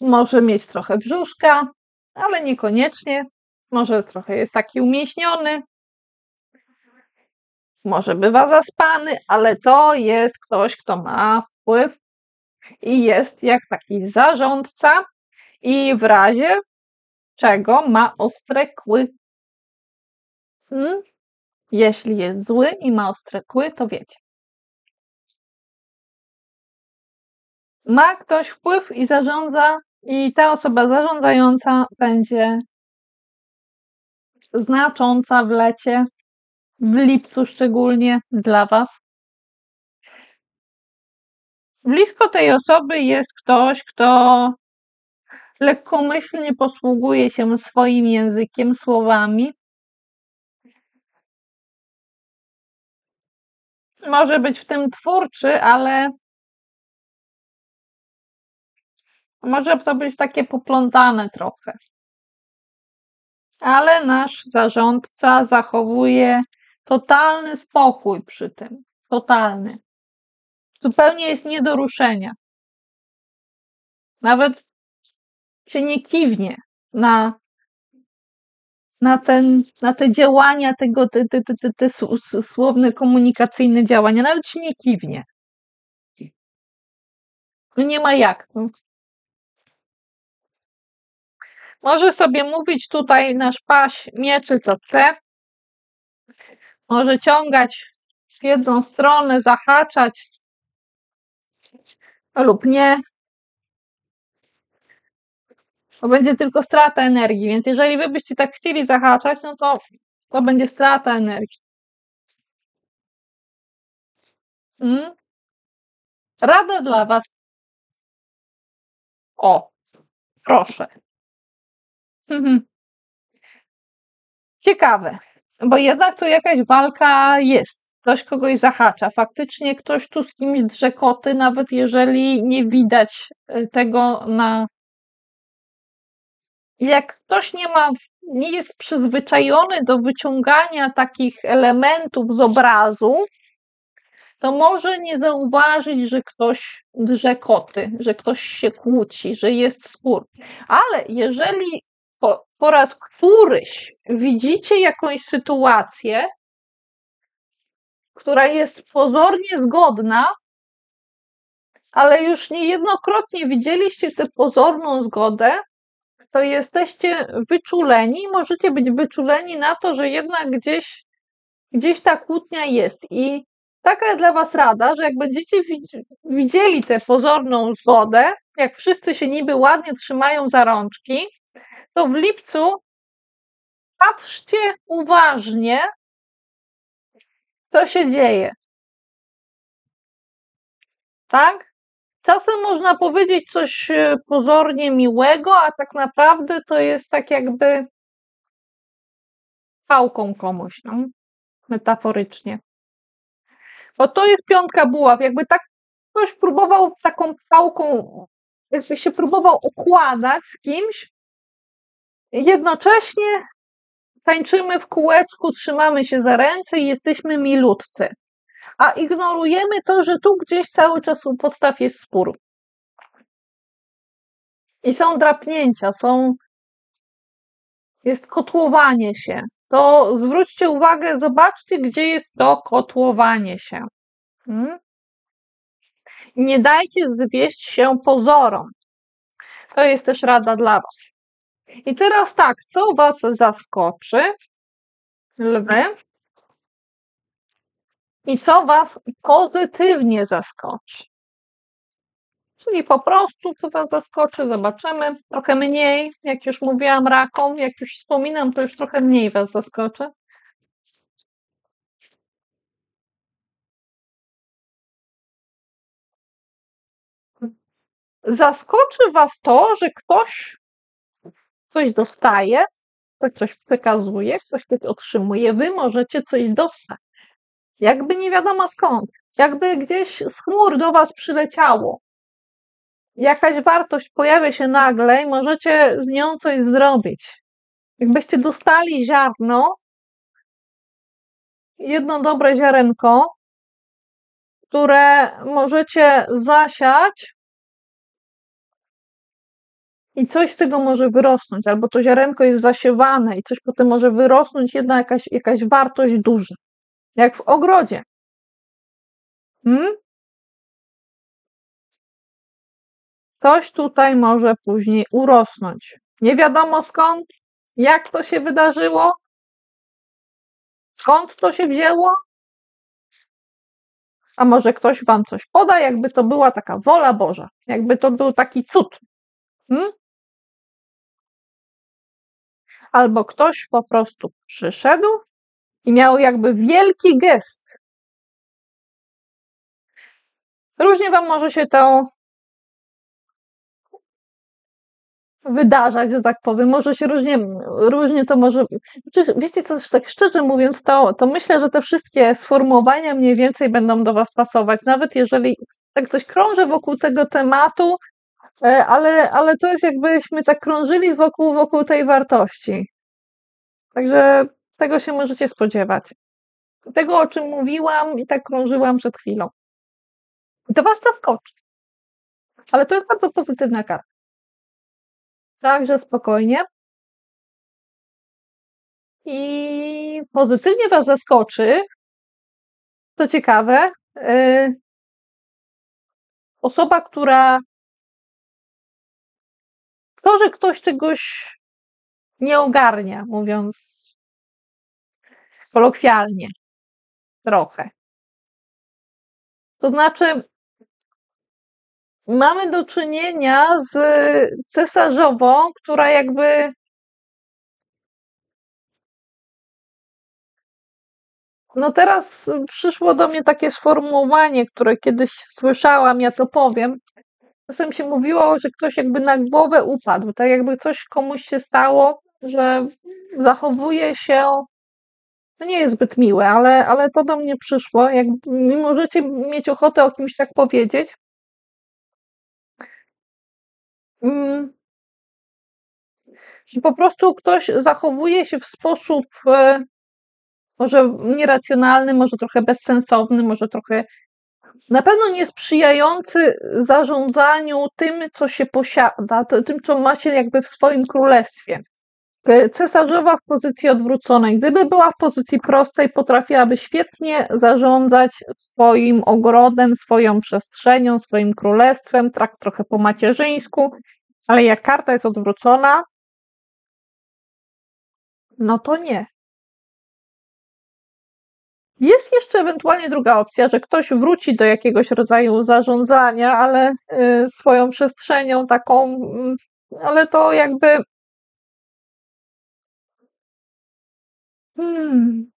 może mieć trochę brzuszka, ale niekoniecznie. Może trochę jest taki umieśniony, może bywa zaspany, ale to jest ktoś, kto ma wpływ i jest jak taki zarządca i w razie czego ma ostre kły. Jeśli jest zły i ma ostre kły, to wiecie. Ma ktoś wpływ i zarządza, i ta osoba zarządzająca będzie znacząca w lecie, w lipcu szczególnie dla was. Blisko tej osoby jest ktoś, kto lekkomyślnie posługuje się swoim językiem, słowami. Może być w tym twórczy, ale może to być takie poplątane trochę. Ale nasz zarządca zachowuje totalny spokój przy tym. Totalny. Zupełnie jest nie do ruszenia. Nawet się nie kiwnie na te działania, te słowne, komunikacyjne działania. Nawet się nie kiwnie. No nie ma jak. Może sobie mówić tutaj nasz paź mieczy, co chce. Może ciągać w jedną stronę, zahaczać lub nie. To będzie tylko strata energii, więc jeżeli wy byście tak chcieli zahaczać, no to będzie strata energii. Rada dla was. O, proszę. Ciekawe, bo jednak tu jakaś walka jest. Ktoś kogoś zahacza. Faktycznie ktoś tu z kimś drze koty, nawet jeżeli nie widać tego na. Jak ktoś nie ma nie jest przyzwyczajony do wyciągania takich elementów z obrazu, to może nie zauważyć, że ktoś drze koty, że ktoś się kłóci, że jest spór. Ale jeżeli po raz któryś widzicie jakąś sytuację, która jest pozornie zgodna, ale już niejednokrotnie widzieliście tę pozorną zgodę, to jesteście wyczuleni, możecie być wyczuleni na to, że jednak gdzieś ta kłótnia jest. I taka dla was rada, że jak będziecie widzieli tę pozorną zgodę, jak wszyscy się niby ładnie trzymają za rączki, to w lipcu patrzcie uważnie, co się dzieje. Tak? Czasem można powiedzieć coś pozornie miłego, a tak naprawdę to jest tak jakby pałką komuś, no, metaforycznie. Bo to jest piątka buław. Jakby tak ktoś próbował taką pałką, jakby się próbował okładać z kimś, jednocześnie tańczymy w kółeczku, trzymamy się za ręce i jesteśmy milutcy. A ignorujemy to, że tu gdzieś cały czas u podstaw jest spór. I są drapnięcia, jest kotłowanie się. To zwróćcie uwagę, zobaczcie, gdzie jest to kotłowanie się. Nie dajcie zwieść się pozorom. To jest też rada dla was. I teraz tak, co was zaskoczy? Lwy. I co was pozytywnie zaskoczy? Czyli po prostu, co was zaskoczy, zobaczymy. Trochę mniej, jak już mówiłam, rakom, jak już wspominam, to już trochę mniej was zaskoczy. Zaskoczy was to, że ktoś coś dostaje, ktoś coś przekazuje, ktoś coś otrzymuje, wy możecie coś dostać. Jakby nie wiadomo skąd. Jakby gdzieś z chmur do was przyleciało. Jakaś wartość pojawia się nagle i możecie z nią coś zrobić. Jakbyście dostali ziarno, jedno dobre ziarenko, które możecie zasiać i coś z tego może wyrosnąć, albo to ziarenko jest zasiewane i coś potem może wyrosnąć, jedna jakaś wartość duża. Jak w ogrodzie. Coś tutaj może później urosnąć. Nie wiadomo skąd, jak to się wydarzyło, skąd to się wzięło, a może ktoś wam coś poda, jakby to była taka wola Boża, jakby to był taki cud. Albo ktoś po prostu przyszedł i miał jakby wielki gest. Różnie wam może się to wydarzać, że tak powiem. Może się różnie to może. Wiecie co, tak szczerze mówiąc, to myślę, że te wszystkie sformułowania mniej więcej będą do was pasować. Nawet jeżeli tak coś krąży wokół tego tematu, ale to jest jakbyśmy tak krążyli wokół tej wartości. Także tego się możecie spodziewać. Tego, o czym mówiłam i tak krążyłam przed chwilą. I to was zaskoczy. Ale to jest bardzo pozytywna karta. Także spokojnie. I pozytywnie was zaskoczy, to ciekawe, osoba, która to, że ktoś czegoś nie ogarnia, mówiąc kolokwialnie, trochę. To znaczy, mamy do czynienia z cesarzową, która jakby no teraz przyszło do mnie takie sformułowanie, które kiedyś słyszałam, ja to powiem. Czasem się mówiło, że ktoś jakby na głowę upadł, tak jakby coś komuś się stało, że zachowuje się, to nie jest zbyt miłe, ale to do mnie przyszło, jak możecie mieć ochotę o kimś tak powiedzieć. po prostu ktoś zachowuje się w sposób może nieracjonalny, może trochę bezsensowny, może trochę na pewno niesprzyjający zarządzaniu tym, co się posiada, tym, co ma się jakby w swoim królestwie. Cesarzowa w pozycji odwróconej. Gdyby była w pozycji prostej, potrafiłaby świetnie zarządzać swoim ogrodem, swoją przestrzenią, swoim królestwem, tak trochę po macierzyńsku, ale jak karta jest odwrócona, no to nie. Jest jeszcze ewentualnie druga opcja, że ktoś wróci do jakiegoś rodzaju zarządzania, ale swoją przestrzenią taką, ale to jakby. Hmm,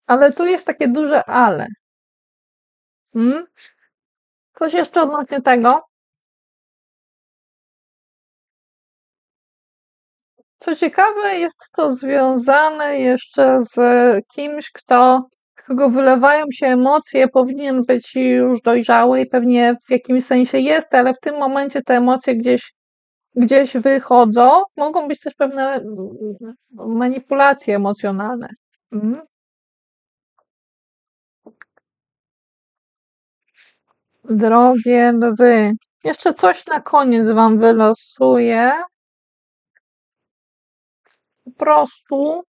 ale tu jest takie duże ale. Hmm? Coś jeszcze odnośnie tego? Co ciekawe, jest to związane jeszcze z kimś, kogo wylewają się emocje, powinien być już dojrzały i pewnie w jakimś sensie jest, ale w tym momencie te emocje gdzieś wychodzą. Mogą być też pewne manipulacje emocjonalne. Mhm. Drogie lwy. Jeszcze coś na koniec wam wylosuję. Po prostu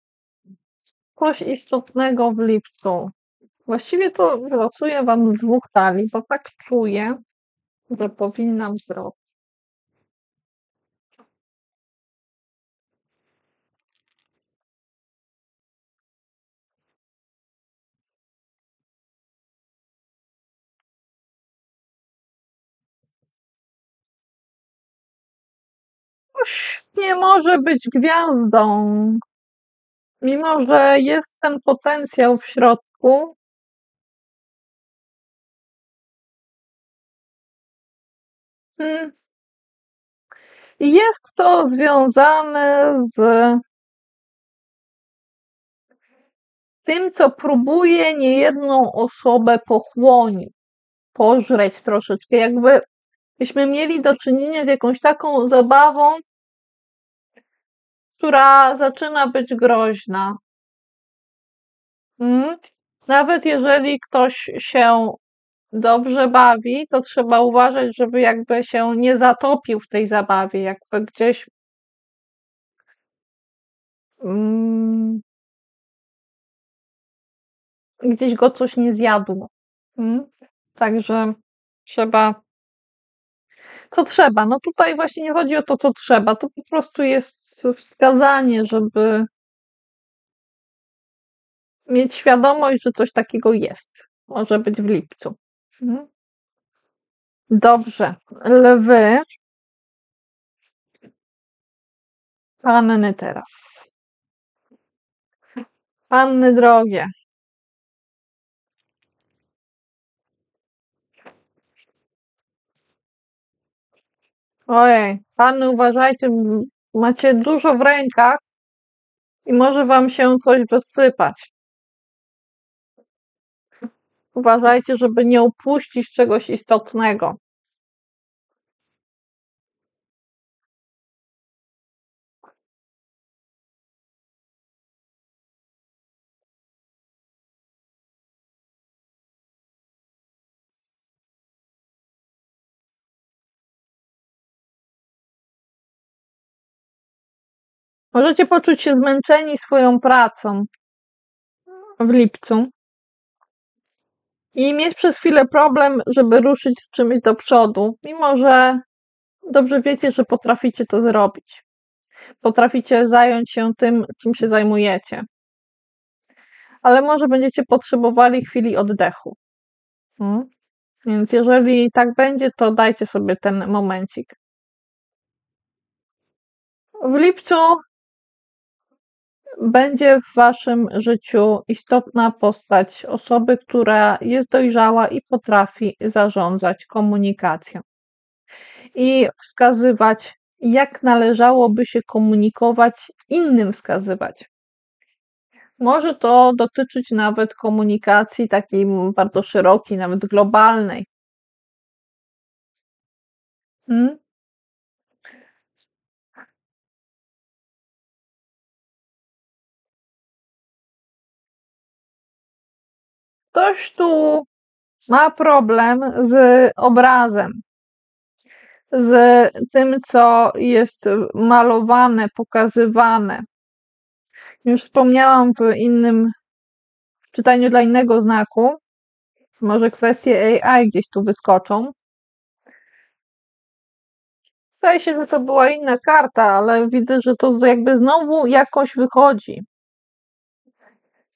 coś istotnego w lipcu. Właściwie to wylosuję wam z dwóch talii, bo tak czuję, że powinnam zrobić. Ktoś nie może być gwiazdą, mimo że jest ten potencjał w środku. Hmm, Jest to związane z tym, co próbuje niejedną osobę pochłonić, pożreć troszeczkę. Jakbyśmy mieli do czynienia z jakąś taką zabawą, która zaczyna być groźna. Nawet jeżeli ktoś się dobrze bawi, to trzeba uważać, żeby jakby się nie zatopił w tej zabawie, jakby mm, gdzieś go coś nie zjadło. Mm? Także trzeba. Co trzeba? No tutaj właśnie nie chodzi o to, co trzeba. To po prostu jest wskazanie, żeby mieć świadomość, że coś takiego jest. Może być w lipcu. Mhm. Dobrze. Lwy. Panny teraz. Panny drogie. Ojej, panny uważajcie, macie dużo w rękach i może wam się coś wysypać. Uważajcie, żeby nie upuścić czegoś istotnego. Możecie poczuć się zmęczeni swoją pracą w lipcu i mieć przez chwilę problem, żeby ruszyć z czymś do przodu, mimo że dobrze wiecie, że potraficie to zrobić. Potraficie zająć się tym, czym się zajmujecie. Ale może będziecie potrzebowali chwili oddechu. Więc jeżeli tak będzie, to dajcie sobie ten momencik. W lipcu będzie w waszym życiu istotna postać osoby, która jest dojrzała i potrafi zarządzać komunikacją i wskazywać, jak należałoby się komunikować, innym wskazywać. Może to dotyczyć nawet komunikacji takiej bardzo szerokiej, nawet globalnej. Hmm? Ktoś tu ma problem z obrazem, z tym, co jest malowane, pokazywane. Już wspomniałam w innym czytaniu dla innego znaku, może kwestie AI gdzieś tu wyskoczą. Zdaje się, że to była inna karta, ale widzę, że to jakby znowu jakoś wychodzi.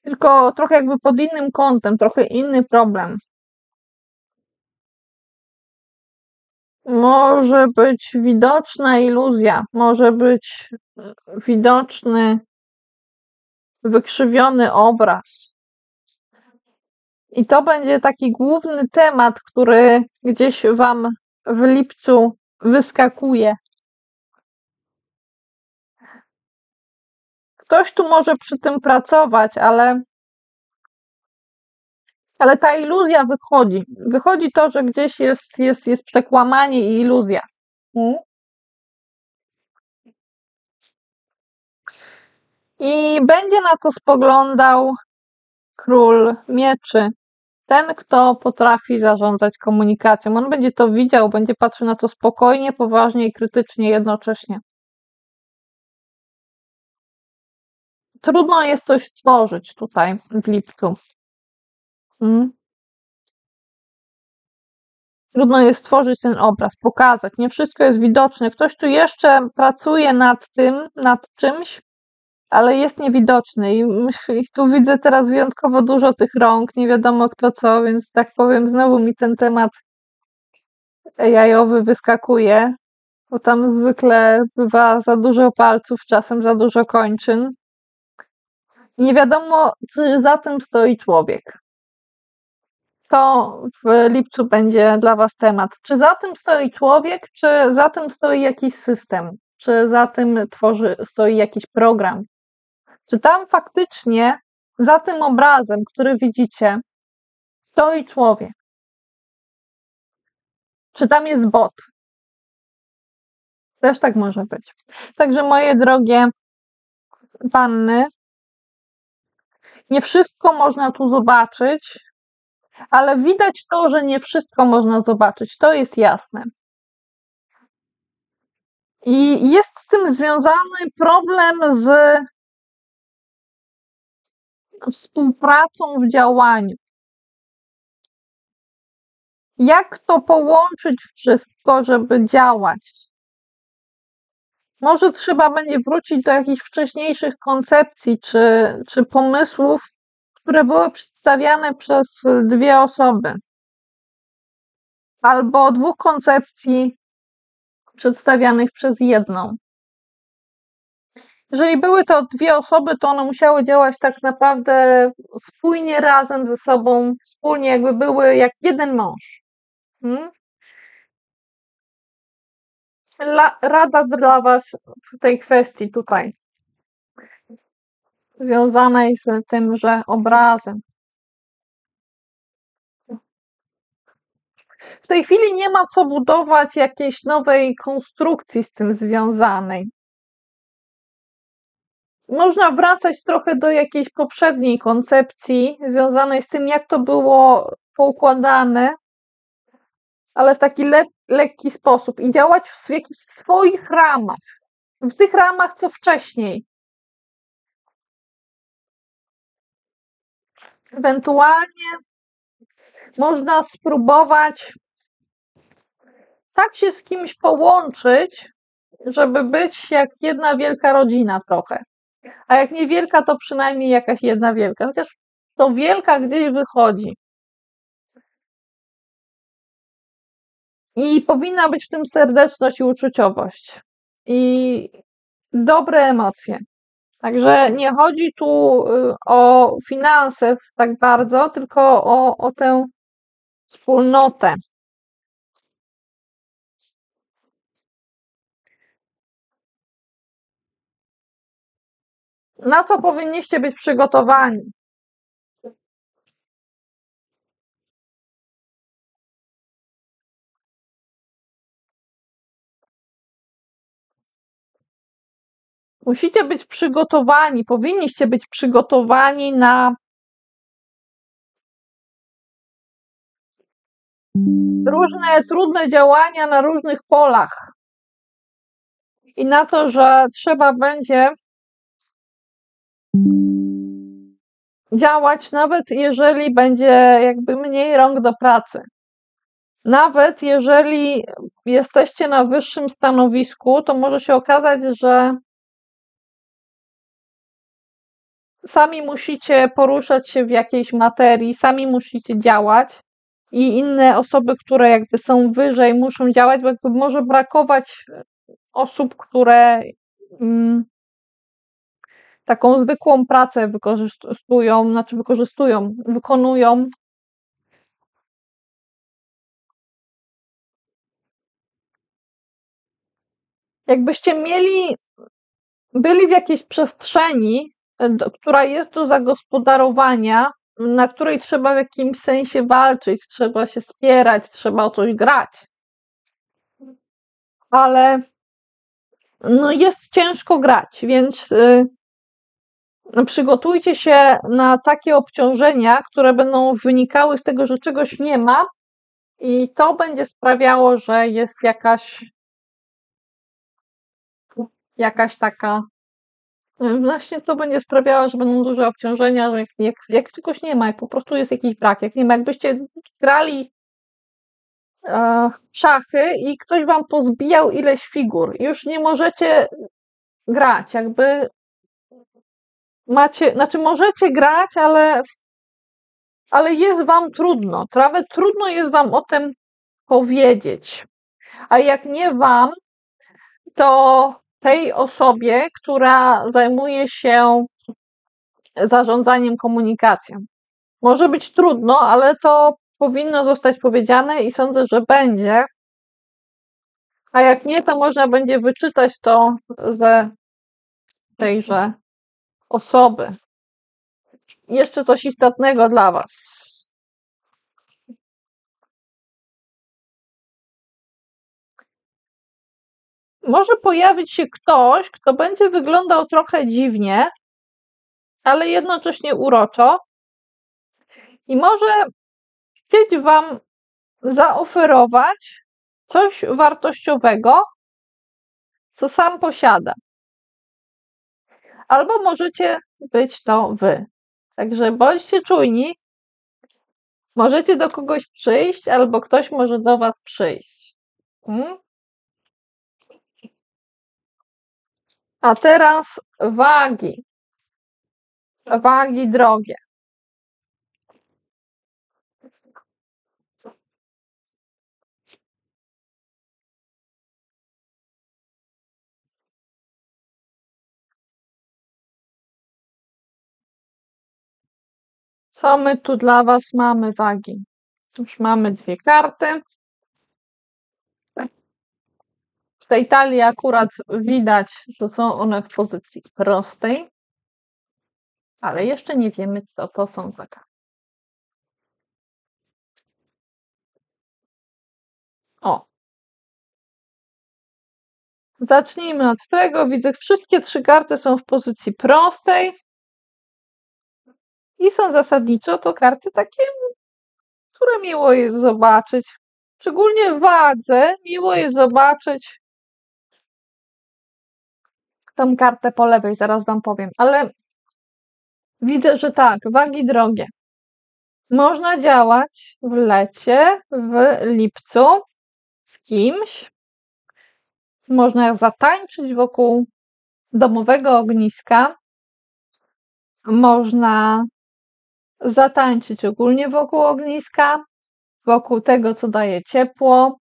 Tylko trochę jakby pod innym kątem, trochę inny problem. Może być widoczna iluzja, może być widoczny, wykrzywiony obraz. I to będzie taki główny temat, który gdzieś Wam w lipcu wyskakuje. Ktoś tu może przy tym pracować, ale ta iluzja wychodzi. Wychodzi to, że gdzieś jest przekłamanie i iluzja. I będzie na to spoglądał król mieczy. Ten, kto potrafi zarządzać komunikacją. On będzie to widział, będzie patrzył na to spokojnie, poważnie i krytycznie jednocześnie. Trudno jest coś stworzyć tutaj w lipcu. Trudno jest stworzyć ten obraz, pokazać. Nie wszystko jest widoczne. Ktoś tu jeszcze pracuje nad tym, nad czymś, ale jest niewidoczny. I tu widzę teraz wyjątkowo dużo tych rąk, nie wiadomo kto co, więc tak powiem, znowu mi ten temat AI-owy wyskakuje, bo tam zwykle bywa za dużo palców, czasem za dużo kończyn. Nie wiadomo, czy za tym stoi człowiek. To w lipcu będzie dla Was temat. Czy za tym stoi człowiek, czy za tym stoi jakiś system, czy za tym stoi jakiś program? Czy tam faktycznie za tym obrazem, który widzicie, stoi człowiek? Czy tam jest bot? Też tak może być. Także moje drogie panny, nie wszystko można tu zobaczyć, ale widać to, że nie wszystko można zobaczyć. To jest jasne. I jest z tym związany problem z współpracą w działaniu. Jak to połączyć wszystko, żeby działać? Może trzeba będzie wrócić do jakichś wcześniejszych koncepcji czy pomysłów, które były przedstawiane przez dwie osoby, albo dwóch koncepcji przedstawianych przez jedną. Jeżeli były to dwie osoby, to one musiały działać tak naprawdę spójnie razem ze sobą, wspólnie jakby były jak jeden mąż. Rada dla Was w tej kwestii tutaj, związanej z tymże obrazem. W tej chwili nie ma co budować jakiejś nowej konstrukcji z tym związanej. Można wracać trochę do jakiejś poprzedniej koncepcji związanej z tym, jak to było poukładane, ale w taki lekki sposób i działać w jakichś swoich ramach. W tych ramach, co wcześniej. Ewentualnie można spróbować tak się z kimś połączyć, żeby być jak jedna wielka rodzina trochę. A jak nie wielka, to przynajmniej jakaś jedna wielka. Chociaż to wielka gdzieś wychodzi. I powinna być w tym serdeczność i uczuciowość. I dobre emocje. Także nie chodzi tu o finanse tak bardzo, tylko o tę wspólnotę. Na co powinniście być przygotowani? Musicie być przygotowani, powinniście być przygotowani na różne trudne działania na różnych polach i na to, że trzeba będzie działać, nawet jeżeli będzie jakby mniej rąk do pracy. Nawet jeżeli jesteście na wyższym stanowisku, to może się okazać, że sami musicie poruszać się w jakiejś materii, sami musicie działać i inne osoby, które jakby są wyżej, muszą działać, bo jakby może brakować osób, które taką zwykłą pracę wykonują. Jakbyście byli w jakiejś przestrzeni, która jest do zagospodarowania, na której trzeba w jakimś sensie walczyć, trzeba się spierać, trzeba o coś grać. Ale no jest ciężko grać, więc przygotujcie się na takie obciążenia, które będą wynikały z tego, że czegoś nie ma i to będzie sprawiało, że jest jakaś taka właśnie to będzie sprawiało, że będą duże obciążenia, że jak czegoś nie ma, jak po prostu jest jakiś brak, jak nie ma, jakbyście grali szachy i ktoś wam pozbijał ileś figur, już nie możecie grać, jakby znaczy możecie grać, ale jest wam trudno, nawet trudno jest wam o tym powiedzieć, a jak nie wam, to tej osobie, która zajmuje się zarządzaniem komunikacją. Może być trudno, ale to powinno zostać powiedziane i sądzę, że będzie. A jak nie, to można będzie wyczytać to ze tejże osoby. Jeszcze coś istotnego dla Was. Może pojawić się ktoś, kto będzie wyglądał trochę dziwnie, ale jednocześnie uroczo i może chcieć Wam zaoferować coś wartościowego, co sam posiada. Albo możecie być to Wy. Także bądźcie czujni. Możecie do kogoś przyjść, albo ktoś może do Was przyjść. A teraz wagi. Wagi drogie. Co my tu dla Was mamy, wagi? Już mamy 2 karty. W tej talii akurat widać, że są one w pozycji prostej, ale jeszcze nie wiemy, co to są za karty. O. Zacznijmy od tego. Widzę, wszystkie 3 karty są w pozycji prostej i są zasadniczo to karty takie, które miło jest zobaczyć. Szczególnie w wadze miło jest zobaczyć tą kartę po lewej, zaraz Wam powiem, ale widzę, że tak, wagi drogie. Można działać w lecie, w lipcu z kimś. Można zatańczyć wokół domowego ogniska. Można zatańczyć ogólnie wokół ogniska, wokół tego, co daje ciepło,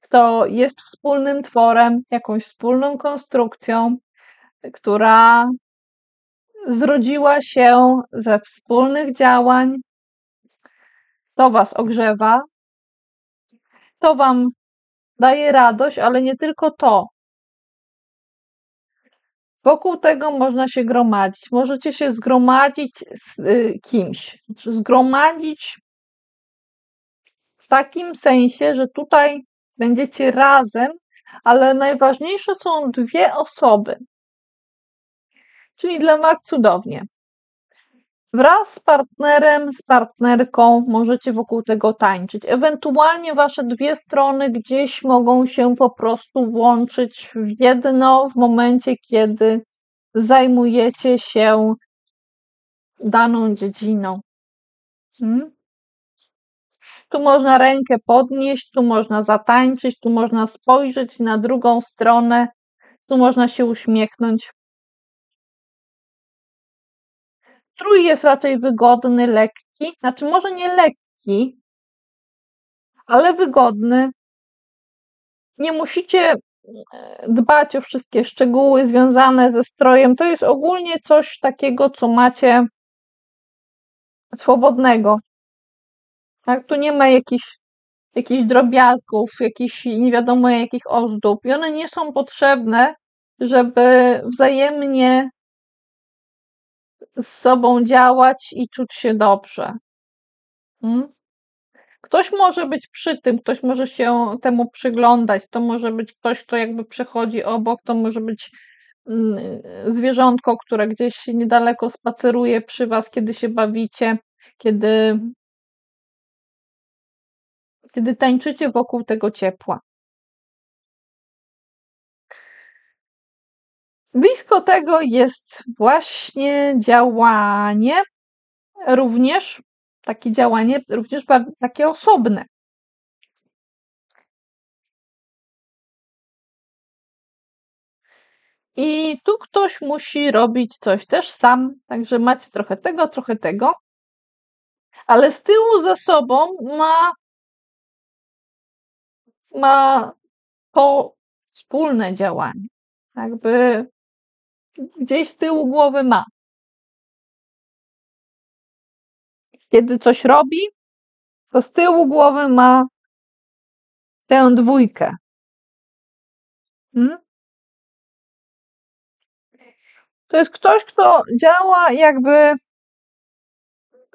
kto jest wspólnym tworem, jakąś wspólną konstrukcją, która zrodziła się ze wspólnych działań. To Was ogrzewa, to Wam daje radość, ale nie tylko to. Wokół tego można się gromadzić. Możecie się zgromadzić z kimś. Zgromadzić w takim sensie, że tutaj będziecie razem, ale najważniejsze są 2 osoby. Czyli dla wag cudownie. Wraz z partnerem, z partnerką możecie wokół tego tańczyć. Ewentualnie wasze dwie strony gdzieś mogą się po prostu łączyć w jedno w momencie, kiedy zajmujecie się daną dziedziną. Tu można rękę podnieść, tu można zatańczyć, tu można spojrzeć na drugą stronę, tu można się uśmiechnąć. Strój jest raczej wygodny, lekki, znaczy może nie lekki, ale wygodny. Nie musicie dbać o wszystkie szczegóły związane ze strojem. To jest ogólnie coś takiego, co macie swobodnego. Tak? Tu nie ma jakichś drobiazgów, jakichś nie wiadomo jakich ozdób i one nie są potrzebne, żeby wzajemnie z sobą działać i czuć się dobrze. Ktoś może być przy tym, ktoś może się temu przyglądać, to może być ktoś, kto jakby przechodzi obok, to może być zwierzątko, które gdzieś niedaleko spaceruje przy was, kiedy się bawicie, kiedy tańczycie wokół tego ciepła. Blisko tego jest właśnie działanie, również takie osobne. I tu ktoś musi robić coś też sam, także macie trochę tego, ale z tyłu za sobą ma to wspólne działanie. Jakby gdzieś z tyłu głowy ma. Kiedy coś robi, to z tyłu głowy ma tę dwójkę. To jest ktoś, kto działa jakby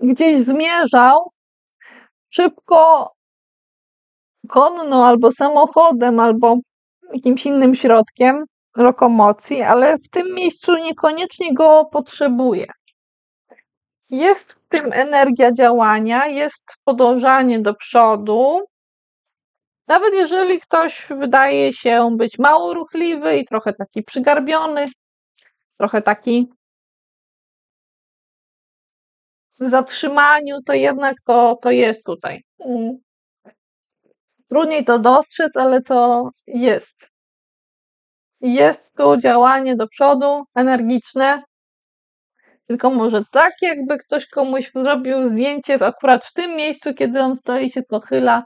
gdzieś zmierzał szybko konno albo samochodem, albo jakimś innym środkiem lokomocji, ale w tym miejscu niekoniecznie go potrzebuje. Jest w tym energia działania, jest podążanie do przodu. Nawet jeżeli ktoś wydaje się być mało ruchliwy i trochę taki przygarbiony, trochę taki w zatrzymaniu, to jednak to jest tutaj. Trudniej to dostrzec, ale to jest. Jest tu działanie do przodu, energiczne, tylko może tak, jakby ktoś komuś zrobił zdjęcie akurat w tym miejscu, kiedy on stoi, się pochyla,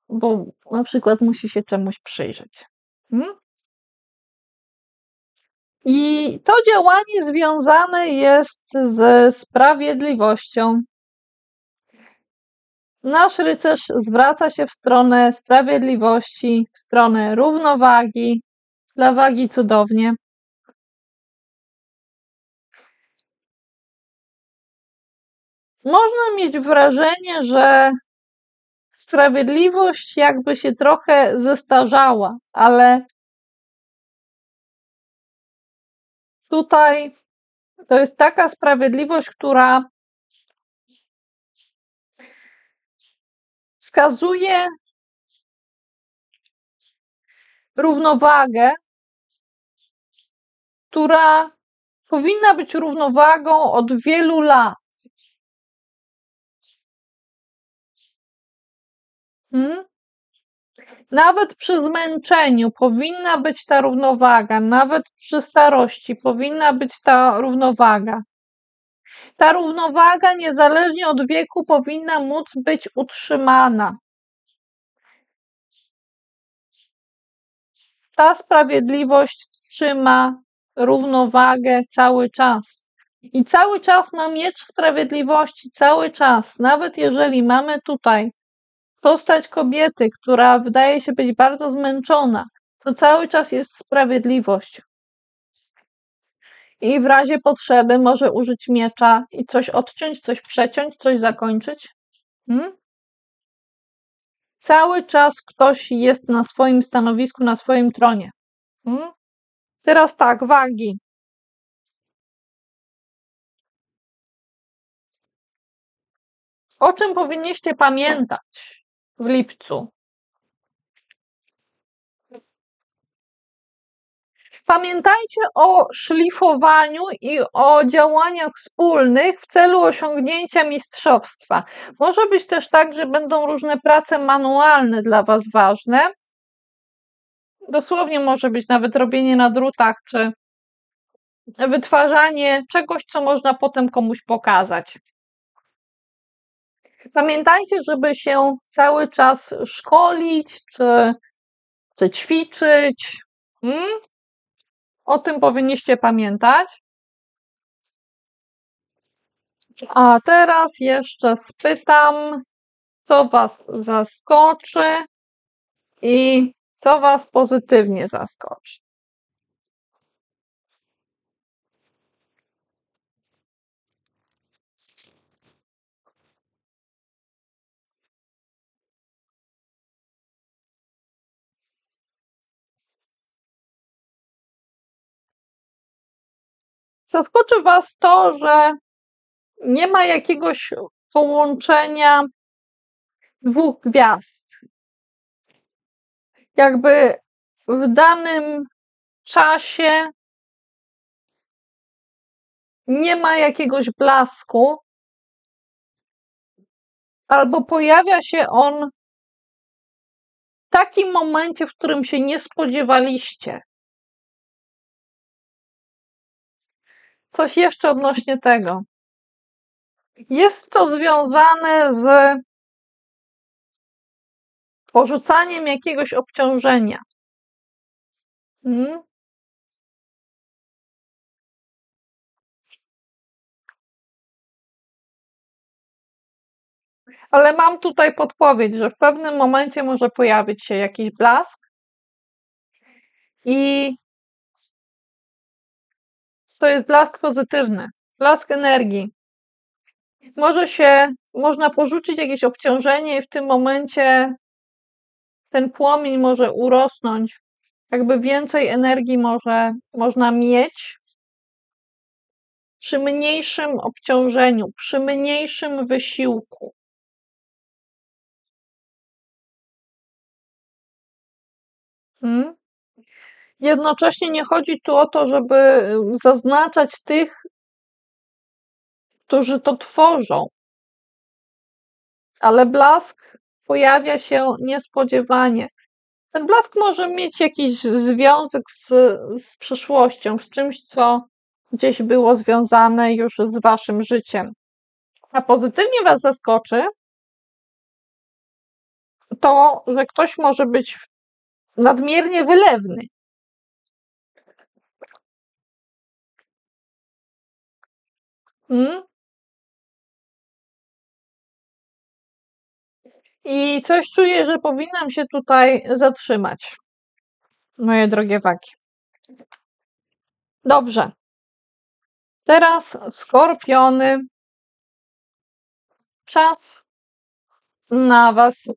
bo na przykład musi się czemuś przyjrzeć. I to działanie związane jest ze sprawiedliwością. Nasz rycerz zwraca się w stronę sprawiedliwości, w stronę równowagi. Dla wagi cudownie. Można mieć wrażenie, że sprawiedliwość jakby się trochę zestarzała, ale tutaj to jest taka sprawiedliwość, która wskazuje równowagę, która powinna być równowagą od wielu lat. Nawet przy zmęczeniu powinna być ta równowaga, nawet przy starości powinna być ta równowaga. Ta równowaga, niezależnie od wieku, powinna móc być utrzymana. Ta sprawiedliwość trzyma równowagę cały czas. I cały czas ma miecz sprawiedliwości, cały czas. Nawet jeżeli mamy tutaj postać kobiety, która wydaje się być bardzo zmęczona, to cały czas jest sprawiedliwość. I w razie potrzeby może użyć miecza i coś odciąć, coś przeciąć, coś zakończyć. Cały czas ktoś jest na swoim stanowisku, na swoim tronie. Teraz tak, wagi. O czym powinniście pamiętać w lipcu? Pamiętajcie o szlifowaniu i o działaniach wspólnych w celu osiągnięcia mistrzostwa. Może być też tak, że będą różne prace manualne dla Was ważne. Dosłownie może być nawet robienie na drutach, czy wytwarzanie czegoś, co można potem komuś pokazać. Pamiętajcie, żeby się cały czas szkolić, czy ćwiczyć. O tym powinniście pamiętać. A teraz jeszcze spytam, co Was zaskoczy i co Was pozytywnie zaskoczy. Zaskoczy Was to, że nie ma jakiegoś połączenia dwóch gwiazd. Jakby w danym czasie nie ma jakiegoś blasku, albo pojawia się on w takim momencie, w którym się nie spodziewaliście. Coś jeszcze odnośnie tego. Jest to związane z porzucaniem jakiegoś obciążenia. Ale mam tutaj podpowiedź, że w pewnym momencie może pojawić się jakiś blask i to jest blask pozytywny, blask energii. Można porzucić jakieś obciążenie i w tym momencie ten płomień może urosnąć, jakby więcej energii można mieć przy mniejszym obciążeniu, przy mniejszym wysiłku. Jednocześnie nie chodzi tu o to, żeby zaznaczać tych, którzy to tworzą, ale blask pojawia się niespodziewanie. Ten blask może mieć jakiś związek z przeszłością, z czymś, co gdzieś było związane już z waszym życiem. A pozytywnie was zaskoczy to, że ktoś może być nadmiernie wylewny. I coś czuję, że powinnam się tutaj zatrzymać, moje drogie wagi. Dobrze. Teraz skorpiony. Czas na was.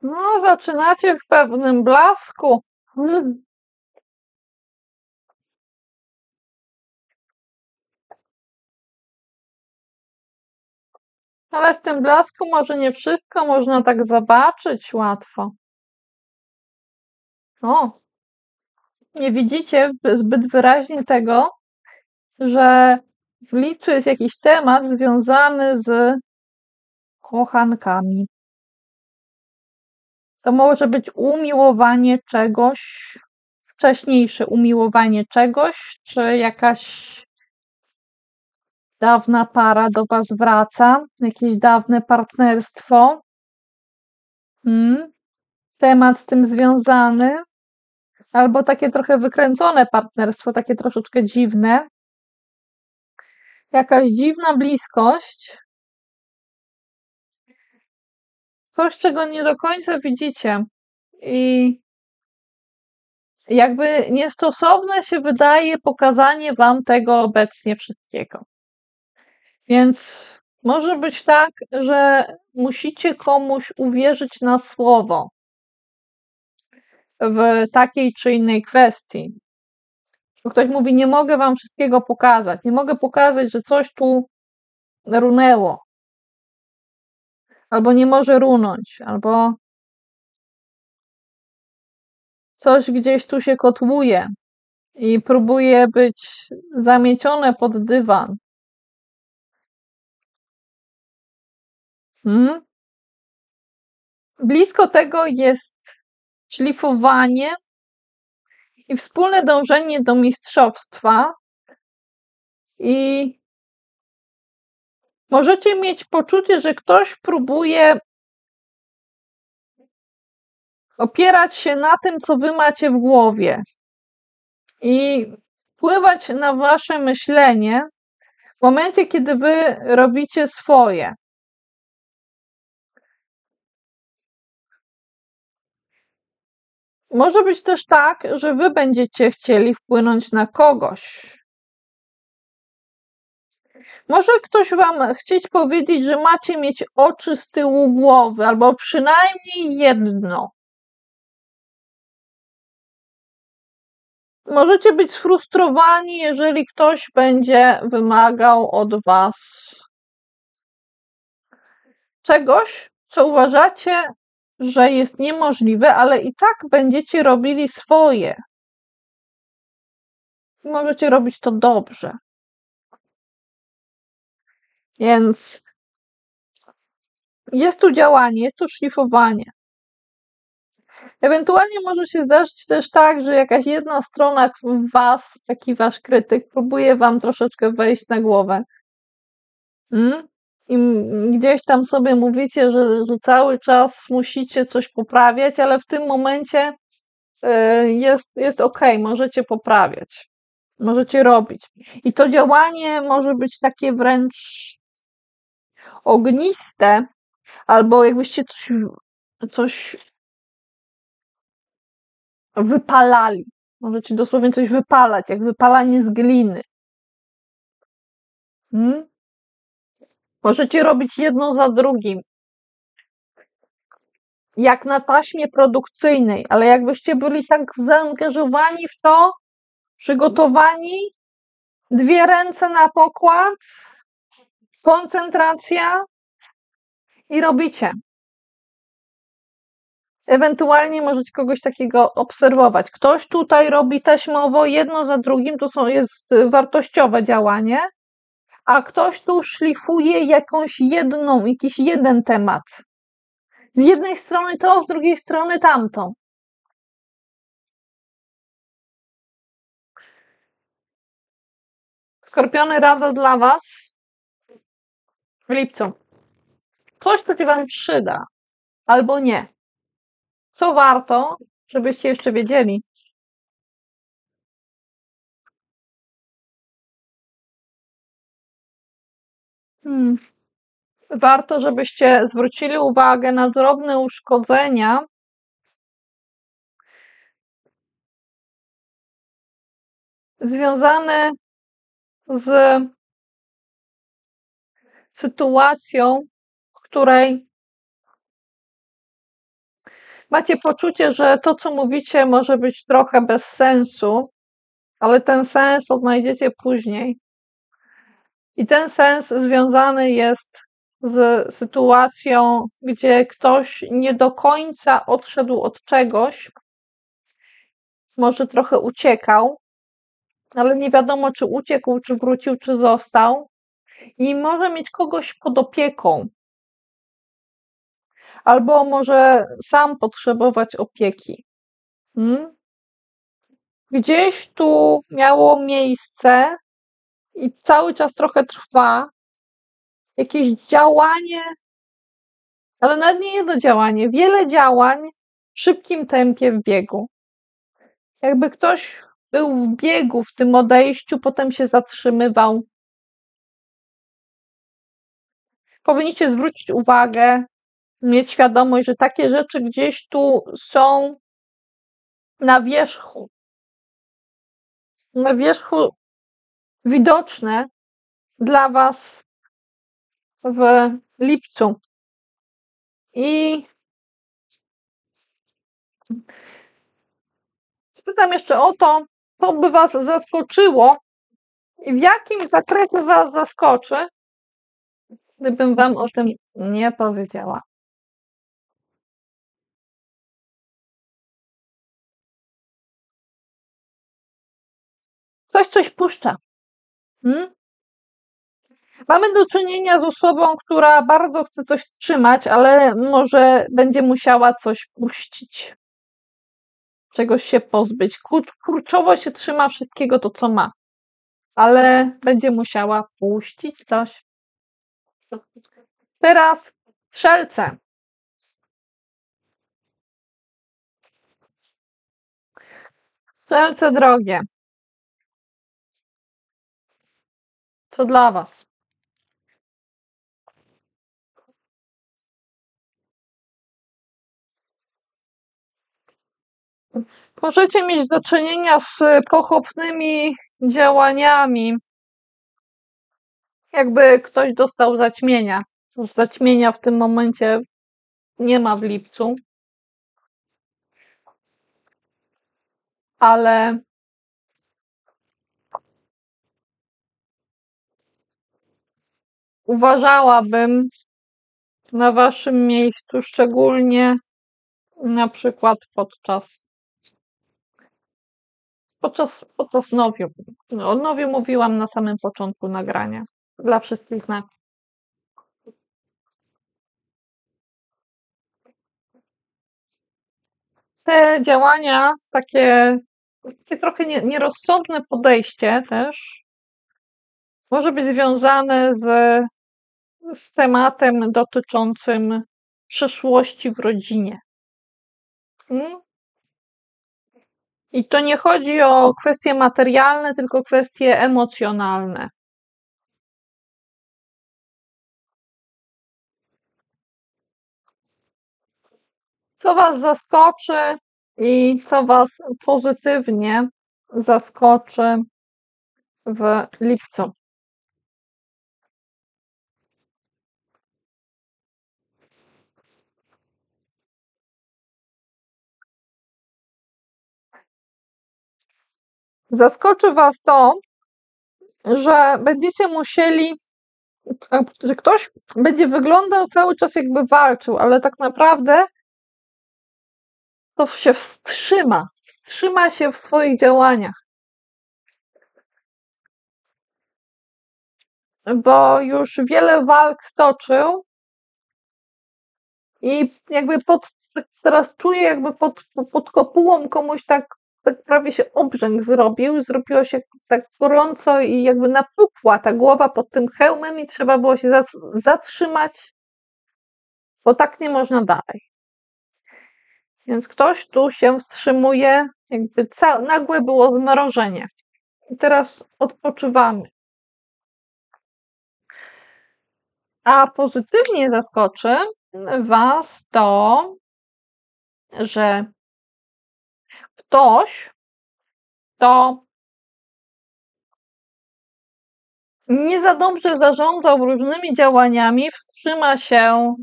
No, zaczynacie w pewnym blasku. Ale w tym blasku może nie wszystko można tak zobaczyć łatwo. O, nie widzicie zbyt wyraźnie tego, że w lipcu jest jakiś temat związany z kochankami. To może być umiłowanie czegoś, wcześniejsze umiłowanie czegoś, czy jakaś dawna para do was wraca, jakieś dawne partnerstwo. Temat z tym związany, albo takie trochę wykręcone partnerstwo, takie troszeczkę dziwne. Jakaś dziwna bliskość. Coś, czego nie do końca widzicie. I jakby niestosowne się wydaje pokazanie wam tego obecnie wszystkiego. Więc może być tak, że musicie komuś uwierzyć na słowo. w takiej czy innej kwestii. Ktoś mówi, nie mogę wam wszystkiego pokazać, nie mogę pokazać, że coś tu runęło, albo nie może runąć, albo coś gdzieś tu się kotłuje i próbuje być zamiecione pod dywan. Blisko tego jest szlifowanie i wspólne dążenie do mistrzostwa, i możecie mieć poczucie, że ktoś próbuje opierać się na tym, co wy macie w głowie i wpływać na wasze myślenie w momencie, kiedy wy robicie swoje. Może być też tak, że wy będziecie chcieli wpłynąć na kogoś. Może ktoś wam chcieć powiedzieć, że macie mieć oczy z tyłu głowy, albo przynajmniej jedno. Możecie być sfrustrowani, jeżeli ktoś będzie wymagał od was czegoś, co uważacie, że jest niemożliwe, ale i tak będziecie robili swoje. Możecie robić to dobrze. Więc jest tu działanie, jest tu szlifowanie. Ewentualnie może się zdarzyć też tak, że jakaś jedna strona w was, taki wasz krytyk, próbuje wam troszeczkę wejść na głowę. I gdzieś tam sobie mówicie, że cały czas musicie coś poprawiać, ale w tym momencie jest okej, możecie poprawiać, możecie robić. I to działanie może być takie wręcz ogniste, albo jakbyście coś wypalali. Możecie dosłownie coś wypalać, jak wypalanie z gliny. Możecie robić jedno za drugim. Jak na taśmie produkcyjnej, ale jakbyście byli tak zaangażowani w to, przygotowani, 2 ręce na pokład, koncentracja i robicie. Ewentualnie możecie kogoś takiego obserwować. Ktoś tutaj robi taśmowo jedno za drugim, jest wartościowe działanie, a ktoś tu szlifuje jakiś jeden temat. Z jednej strony to, z drugiej strony tamto. Skorpiony, rada dla was w lipcu. Coś, co się wam przyda, albo nie. Co warto, żebyście jeszcze wiedzieli? Warto, żebyście zwrócili uwagę na drobne uszkodzenia związane z sytuacją, w której macie poczucie, że to, co mówicie, może być trochę bez sensu, ale ten sens odnajdziecie później. I ten sens związany jest z sytuacją, gdzie ktoś nie do końca odszedł od czegoś, może trochę uciekał, ale nie wiadomo, czy uciekł, czy wrócił, czy został, i może mieć kogoś pod opieką, albo może sam potrzebować opieki. Gdzieś tu miało miejsce i cały czas trochę trwa jakieś działanie, ale nawet nie jedno działanie, wiele działań w szybkim tempie, w biegu. Jakby ktoś był w biegu, w tym odejściu, potem się zatrzymywał. Powinniście zwrócić uwagę, mieć świadomość, że takie rzeczy gdzieś tu są na wierzchu. Na wierzchu widoczne dla was w lipcu. I Spytam jeszcze o to, co by Was zaskoczyło i w jakim zakresie Was zaskoczy, gdybym Wam o tym nie powiedziała. Coś puszcza. Mamy do czynienia z osobą, która bardzo chce coś trzymać, ale może będzie musiała coś puścić, czegoś się pozbyć. Kurczowo się trzyma wszystkiego to, co ma, ale będzie musiała puścić coś. Teraz strzelce. Strzelce drogie. Co dla Was? Możecie mieć do czynienia z pochopnymi działaniami, jakby ktoś dostał zaćmienia. Zaćmienia w tym momencie nie ma w lipcu, ale uważałabym na Waszym miejscu, szczególnie na przykład podczas nowiu. O nowiu mówiłam na samym początku nagrania. Dla wszystkich znaków. Te działania, takie trochę nierozsądne podejście też może być związane z tematem dotyczącym przeszłości w rodzinie. I to nie chodzi o kwestie materialne, tylko kwestie emocjonalne. Co Was zaskoczy i co Was pozytywnie zaskoczy w lipcu? Zaskoczy Was to, że będziecie musieli, że ktoś będzie wyglądał cały czas, jakby walczył, ale tak naprawdę to się wstrzyma się w swoich działaniach. Bo już wiele walk stoczył i jakby teraz czuję, jakby pod kopułą komuś tak prawie się obrzęk zrobiło się tak gorąco i jakby napukła ta głowa pod tym hełmem i trzeba było się zatrzymać, bo tak nie można dalej. Więc ktoś tu się wstrzymuje, jakby nagłe było zmrożenie. I teraz odpoczywamy. A pozytywnie zaskoczy Was to, że ktoś, kto nie za dobrze zarządzał różnymi działaniami, wstrzyma się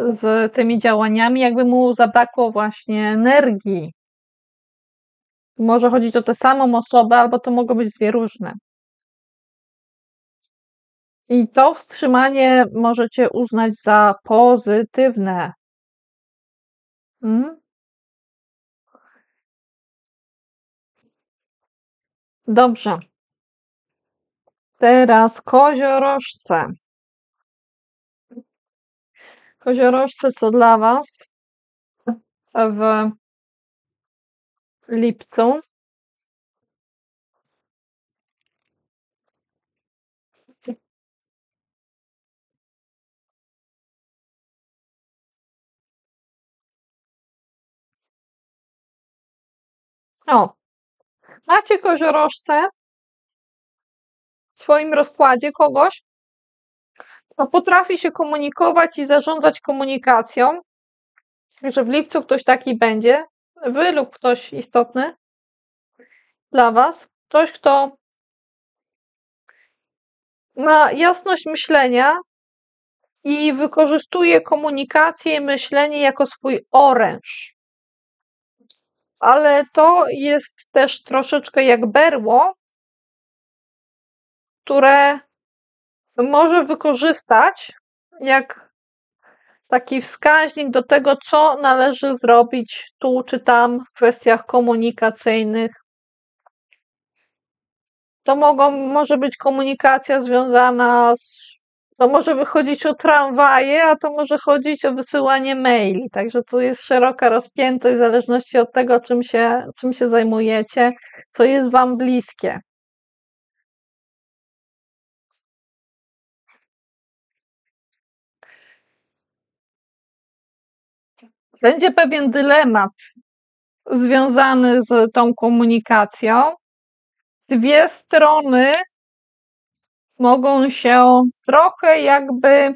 z tymi działaniami, jakby mu zabrakło właśnie energii. Może chodzić o tę samą osobę, albo to mogą być dwie różne. I to wstrzymanie możecie uznać za pozytywne. Dobrze. Teraz koziorożce. Koziorożce, co dla Was w lipcu? O, macie koziorożce w swoim rozkładzie kogoś, kto potrafi się komunikować i zarządzać komunikacją, że w lipcu ktoś taki będzie, Wy lub ktoś istotny dla Was, ktoś, kto ma jasność myślenia i wykorzystuje komunikację i myślenie jako swój oręż. ale to jest też troszeczkę jak berło, które może wykorzystać jak taki wskaźnik do tego, co należy zrobić tu czy tam w kwestiach komunikacyjnych. To może być komunikacja związana to może wychodzić o tramwaje, a to może chodzić o wysyłanie maili. Także tu jest szeroka rozpiętość w zależności od tego, czym się zajmujecie, co jest Wam bliskie. Będzie pewien dylemat związany z tą komunikacją. Dwie strony mogą się trochę jakby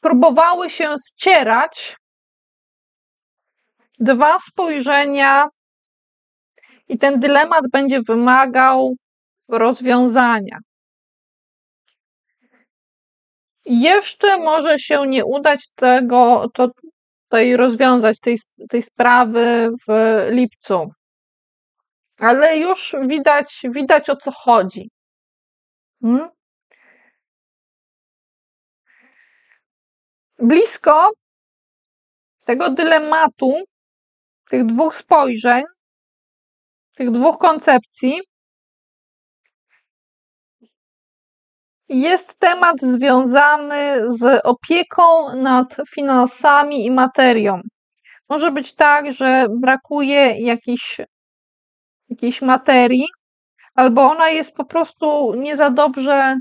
próbowały się ścierać. Dwa spojrzenia i ten dylemat będzie wymagał rozwiązania. Jeszcze może się nie udać rozwiązać tej sprawy w lipcu, ale już widać o co chodzi. Blisko tego dylematu, tych dwóch spojrzeń, tych dwóch koncepcji jest temat związany z opieką nad finansami i materią. Może być tak, że brakuje jakiejś materii, albo ona jest po prostu nie za dobrze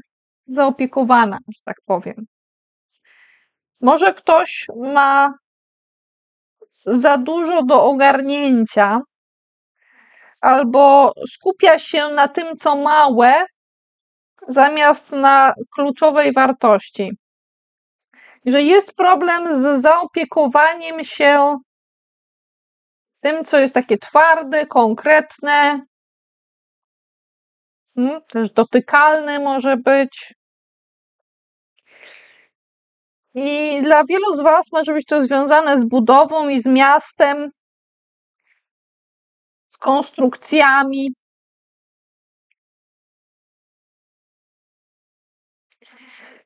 zaopiekowana, że tak powiem. Może ktoś ma za dużo do ogarnięcia, albo skupia się na tym, co małe, zamiast na kluczowej wartości. Że jest problem z zaopiekowaniem się tym, co jest takie twarde, konkretne, też dotykalne może być. I dla wielu z Was może być to związane z budową i z miastem, z konstrukcjami.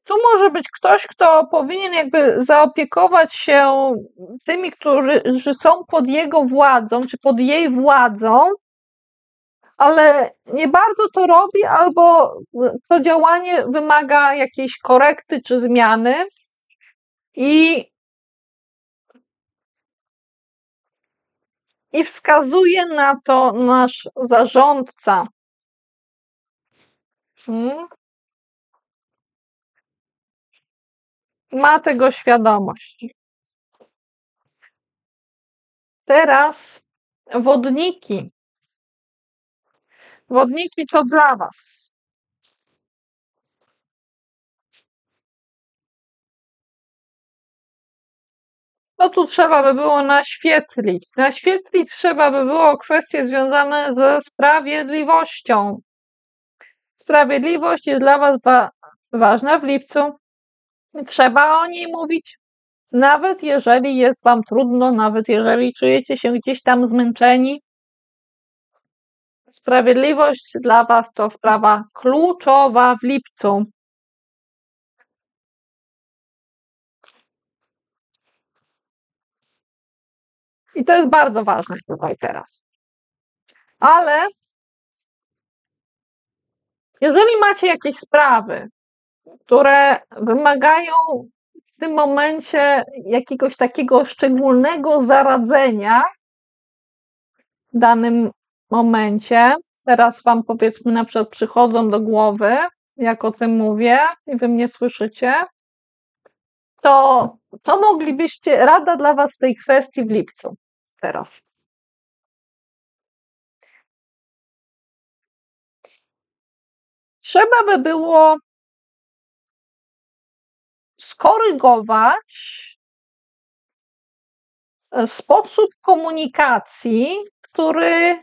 Tu może być ktoś, kto powinien jakby zaopiekować się tymi, którzy są pod jego władzą, czy pod jej władzą, ale nie bardzo to robi, albo to działanie wymaga jakiejś korekty czy zmiany i wskazuje na to nasz zarządca. Ma tego świadomość. Teraz wodniki. Wodniki, co dla Was? No tu trzeba by było naświetlić. Naświetlić trzeba by było kwestie związane ze sprawiedliwością. Sprawiedliwość jest dla Was ważna w lipcu. Trzeba o niej mówić. Nawet jeżeli jest Wam trudno, nawet jeżeli czujecie się gdzieś tam zmęczeni. Sprawiedliwość dla Was to sprawa kluczowa w lipcu. I to jest bardzo ważne tutaj teraz. Ale jeżeli macie jakieś sprawy, które wymagają w tym momencie jakiegoś takiego szczególnego zaradzenia w danym momencie, teraz Wam powiedzmy na przykład przychodzą do głowy, jak o tym mówię i Wy mnie słyszycie, to co moglibyście, rada dla Was w tej kwestii w lipcu teraz? Trzeba by było skorygować sposób komunikacji, który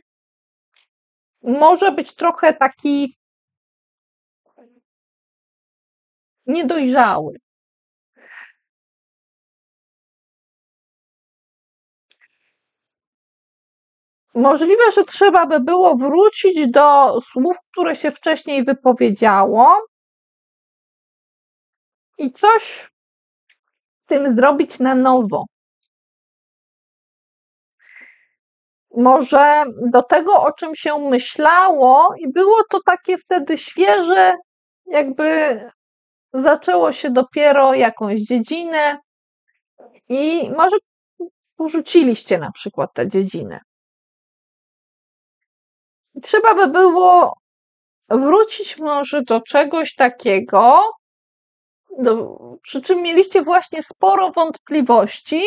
może być trochę taki niedojrzały. Możliwe, że trzeba by było wrócić do słów, które się wcześniej wypowiedziało i coś z tym zrobić na nowo. Może do tego, o czym się myślało, i było to takie wtedy świeże, jakby zaczęło się dopiero jakąś dziedzinę i może porzuciliście na przykład tę dziedzinę. Trzeba by było wrócić może do czegoś takiego, przy czym mieliście właśnie sporo wątpliwości,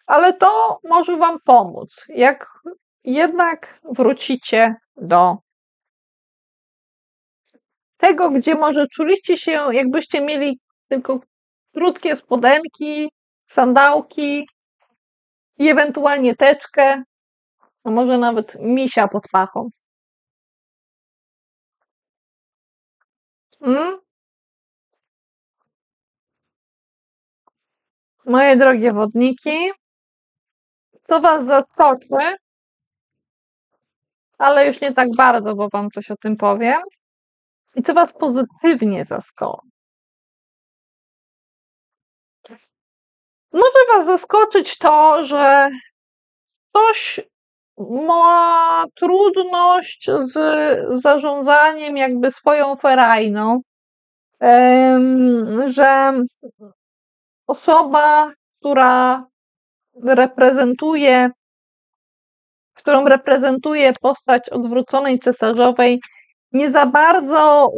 ale to może wam pomóc, jak jednak wrócicie do tego, gdzie może czuliście się, jakbyście mieli tylko krótkie spodenki, sandałki i ewentualnie teczkę, a może nawet misia pod pachą. Moje drogie wodniki, co was zaskoczy, ale już nie tak bardzo, bo wam coś o tym powiem, i co was pozytywnie zaskoczy. Może was zaskoczyć to, że ktoś ma trudność z zarządzaniem jakby swoją ferajną, że osoba, którą reprezentuje postać odwróconej cesarzowej, nie za bardzo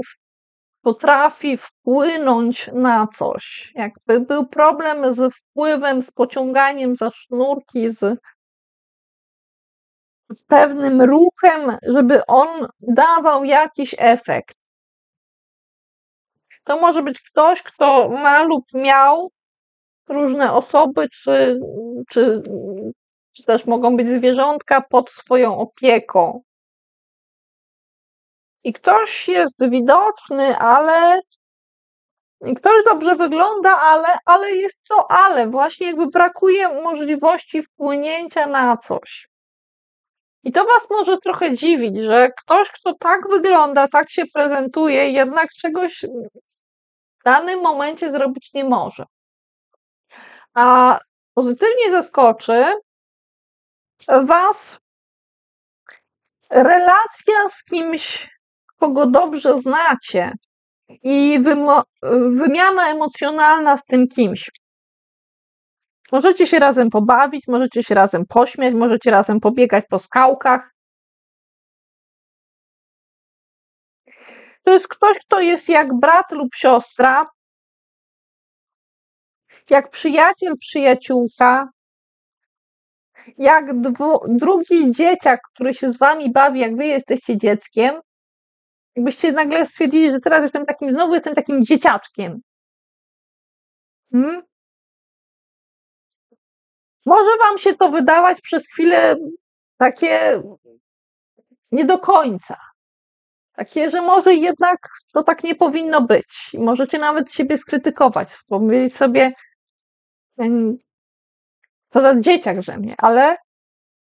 potrafi wpłynąć na coś. Jakby był problem z wpływem, z pociąganiem za sznurki, z pewnym ruchem, żeby on dawał jakiś efekt. To może być ktoś, kto ma lub miał różne osoby, czy też mogą być zwierzątka pod swoją opieką. I ktoś jest widoczny, i ktoś dobrze wygląda, ale jest to właśnie jakby brakuje możliwości wpłynięcia na coś. I to was może trochę dziwić, że ktoś, kto tak wygląda, tak się prezentuje, jednak czegoś w danym momencie zrobić nie może. A pozytywnie zaskoczy was relacja z kimś, kogo dobrze znacie i wymiana emocjonalna z tym kimś. Możecie się razem pobawić, możecie się razem pośmiać, możecie razem pobiegać po skałkach. To jest ktoś, kto jest jak brat lub siostra, jak przyjaciel, przyjaciółka, jak drugi dzieciak, który się z wami bawi, jak wy jesteście dzieckiem. Jakbyście nagle stwierdzili, że teraz znowu jestem takim dzieciaczkiem. Może wam się to wydawać przez chwilę takie nie do końca. Takie, że może jednak to tak nie powinno być. I możecie nawet siebie skrytykować, powiedzieć sobie, to za dzieciak ze mnie,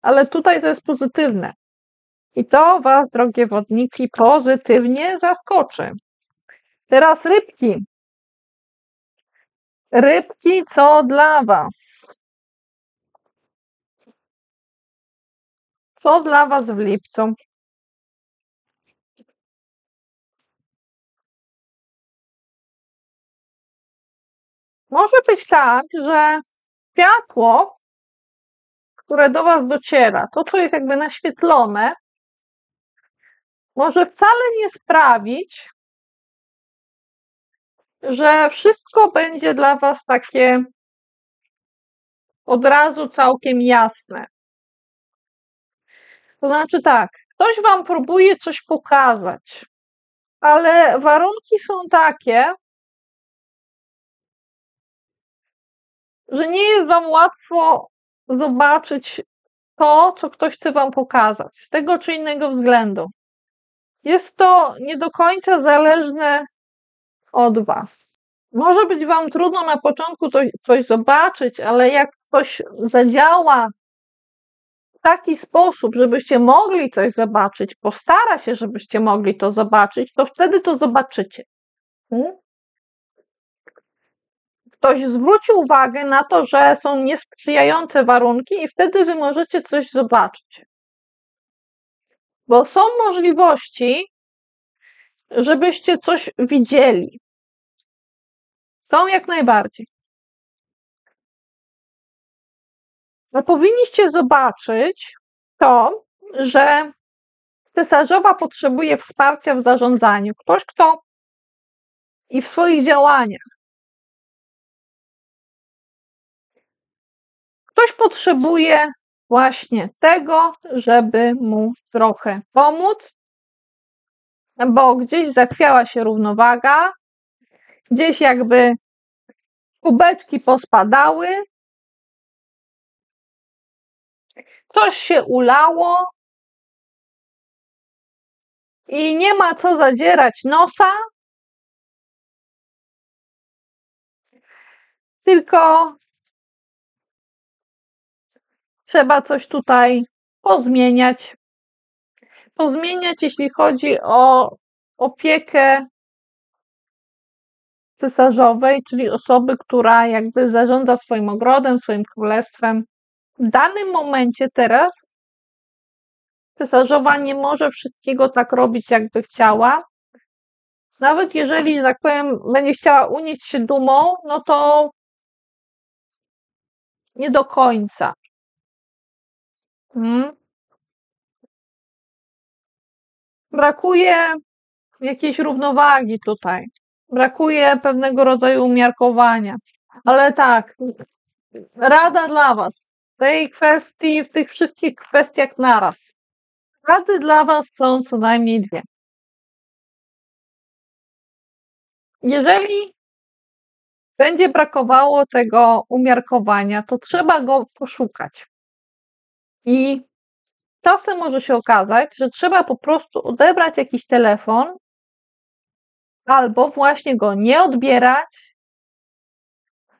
ale tutaj to jest pozytywne. I to was, drogie wodniki, pozytywnie zaskoczy. Teraz rybki. Rybki, co dla was? Co dla was w lipcu? Może być tak, że światło, które do was dociera, to co jest jakby naświetlone, może wcale nie sprawić, że wszystko będzie dla was takie od razu całkiem jasne. To znaczy tak, ktoś wam próbuje coś pokazać, ale warunki są takie, że nie jest wam łatwo zobaczyć to, co ktoś chce wam pokazać, z tego czy innego względu. Jest to nie do końca zależne od was. Może być wam trudno na początku coś zobaczyć, ale jak coś zadziała taki sposób, żebyście mogli coś zobaczyć, postara się, żebyście mogli to zobaczyć, to wtedy to zobaczycie. Ktoś zwróci uwagę na to, że są niesprzyjające warunki i wtedy wy możecie coś zobaczyć. Bo są możliwości, żebyście coś widzieli. Są jak najbardziej. No, powinniście zobaczyć to, że cesarzowa potrzebuje wsparcia w zarządzaniu. Ktoś, kto i w swoich działaniach. Ktoś potrzebuje właśnie tego, żeby mu trochę pomóc, bo gdzieś zachwiała się równowaga, gdzieś jakby kubeczki pospadały, coś się ulało i nie ma co zadzierać nosa, tylko trzeba coś tutaj pozmieniać. Pozmieniać, jeśli chodzi o opiekę cesarzowej, czyli osoby, która jakby zarządza swoim ogrodem, swoim królestwem. W danym momencie teraz cesarzowa nie może wszystkiego tak robić, jakby chciała. Nawet jeżeli, że tak powiem, będzie chciała unieść się dumą, no to nie do końca. Brakuje jakiejś równowagi tutaj. Brakuje pewnego rodzaju umiarkowania. Ale tak, rada dla was w tej kwestii, w tych wszystkich kwestiach naraz. Rady dla was są co najmniej dwie. Jeżeli będzie brakowało tego umiarkowania, to trzeba go poszukać. I czasem może się okazać, że trzeba po prostu odebrać jakiś telefon albo właśnie go nie odbierać,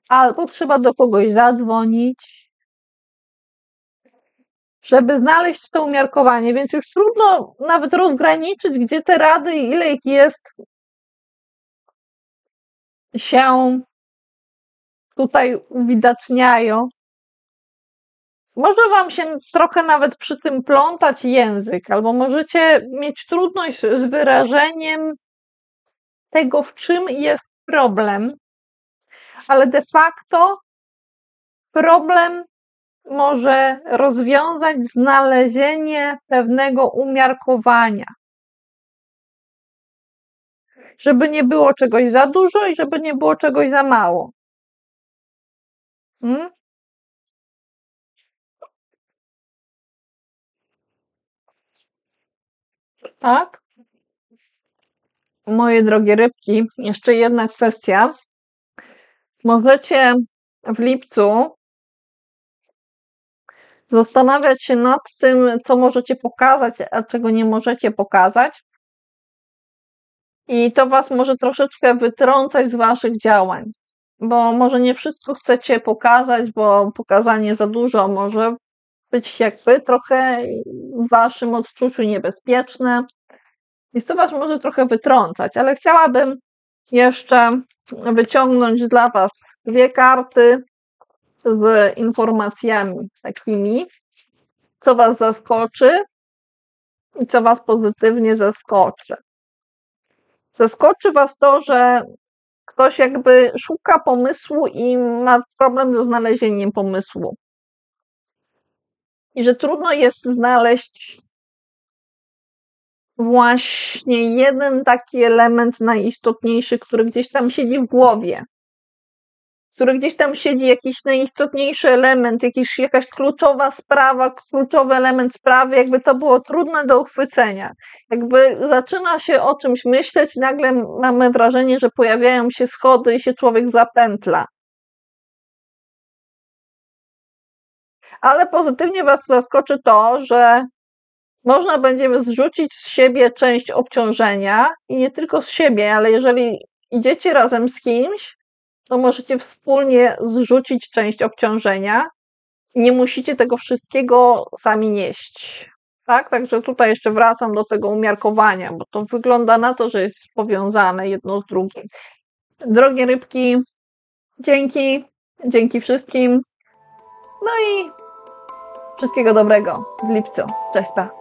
albo trzeba do kogoś zadzwonić, żeby znaleźć to umiarkowanie, więc już trudno nawet rozgraniczyć, gdzie te rady i ile ich jest, się tutaj uwidaczniają. Może wam się trochę nawet przy tym plątać język, albo możecie mieć trudność z wyrażeniem tego, w czym jest problem, ale de facto problem może rozwiązać znalezienie pewnego umiarkowania. Żeby nie było czegoś za dużo i żeby nie było czegoś za mało. Tak? Moje drogie rybki, jeszcze jedna kwestia. Możecie w lipcu zastanawiać się nad tym, co możecie pokazać, a czego nie możecie pokazać. I to was może troszeczkę wytrącać z waszych działań, bo może nie wszystko chcecie pokazać, bo pokazanie za dużo może być jakby trochę w waszym odczuciu niebezpieczne. Więc to was może trochę wytrącać, ale chciałabym jeszcze wyciągnąć dla was dwie karty z informacjami takimi, co was zaskoczy i co was pozytywnie zaskoczy. Zaskoczy was to, że ktoś jakby szuka pomysłu i ma problem ze znalezieniem pomysłu. I że trudno jest znaleźć właśnie jeden taki element najistotniejszy, który gdzieś tam siedzi w głowie. Który gdzieś tam siedzi jakiś najistotniejszy element, jakaś kluczowa sprawa, kluczowy element sprawy, jakby to było trudne do uchwycenia. Jakby zaczyna się o czymś myśleć, nagle mamy wrażenie, że pojawiają się schody i się człowiek zapętla. Ale pozytywnie was zaskoczy to, że można będzie zrzucić z siebie część obciążenia i nie tylko z siebie, ale jeżeli idziecie razem z kimś, to możecie wspólnie zrzucić część obciążenia Nie musicie tego wszystkiego sami nieść. Tak? Także tutaj jeszcze wracam do tego umiarkowania, bo to wygląda na to, że jest powiązane jedno z drugim. Drogie rybki, dzięki wszystkim. No i wszystkiego dobrego w lipcu. Cześć, pa.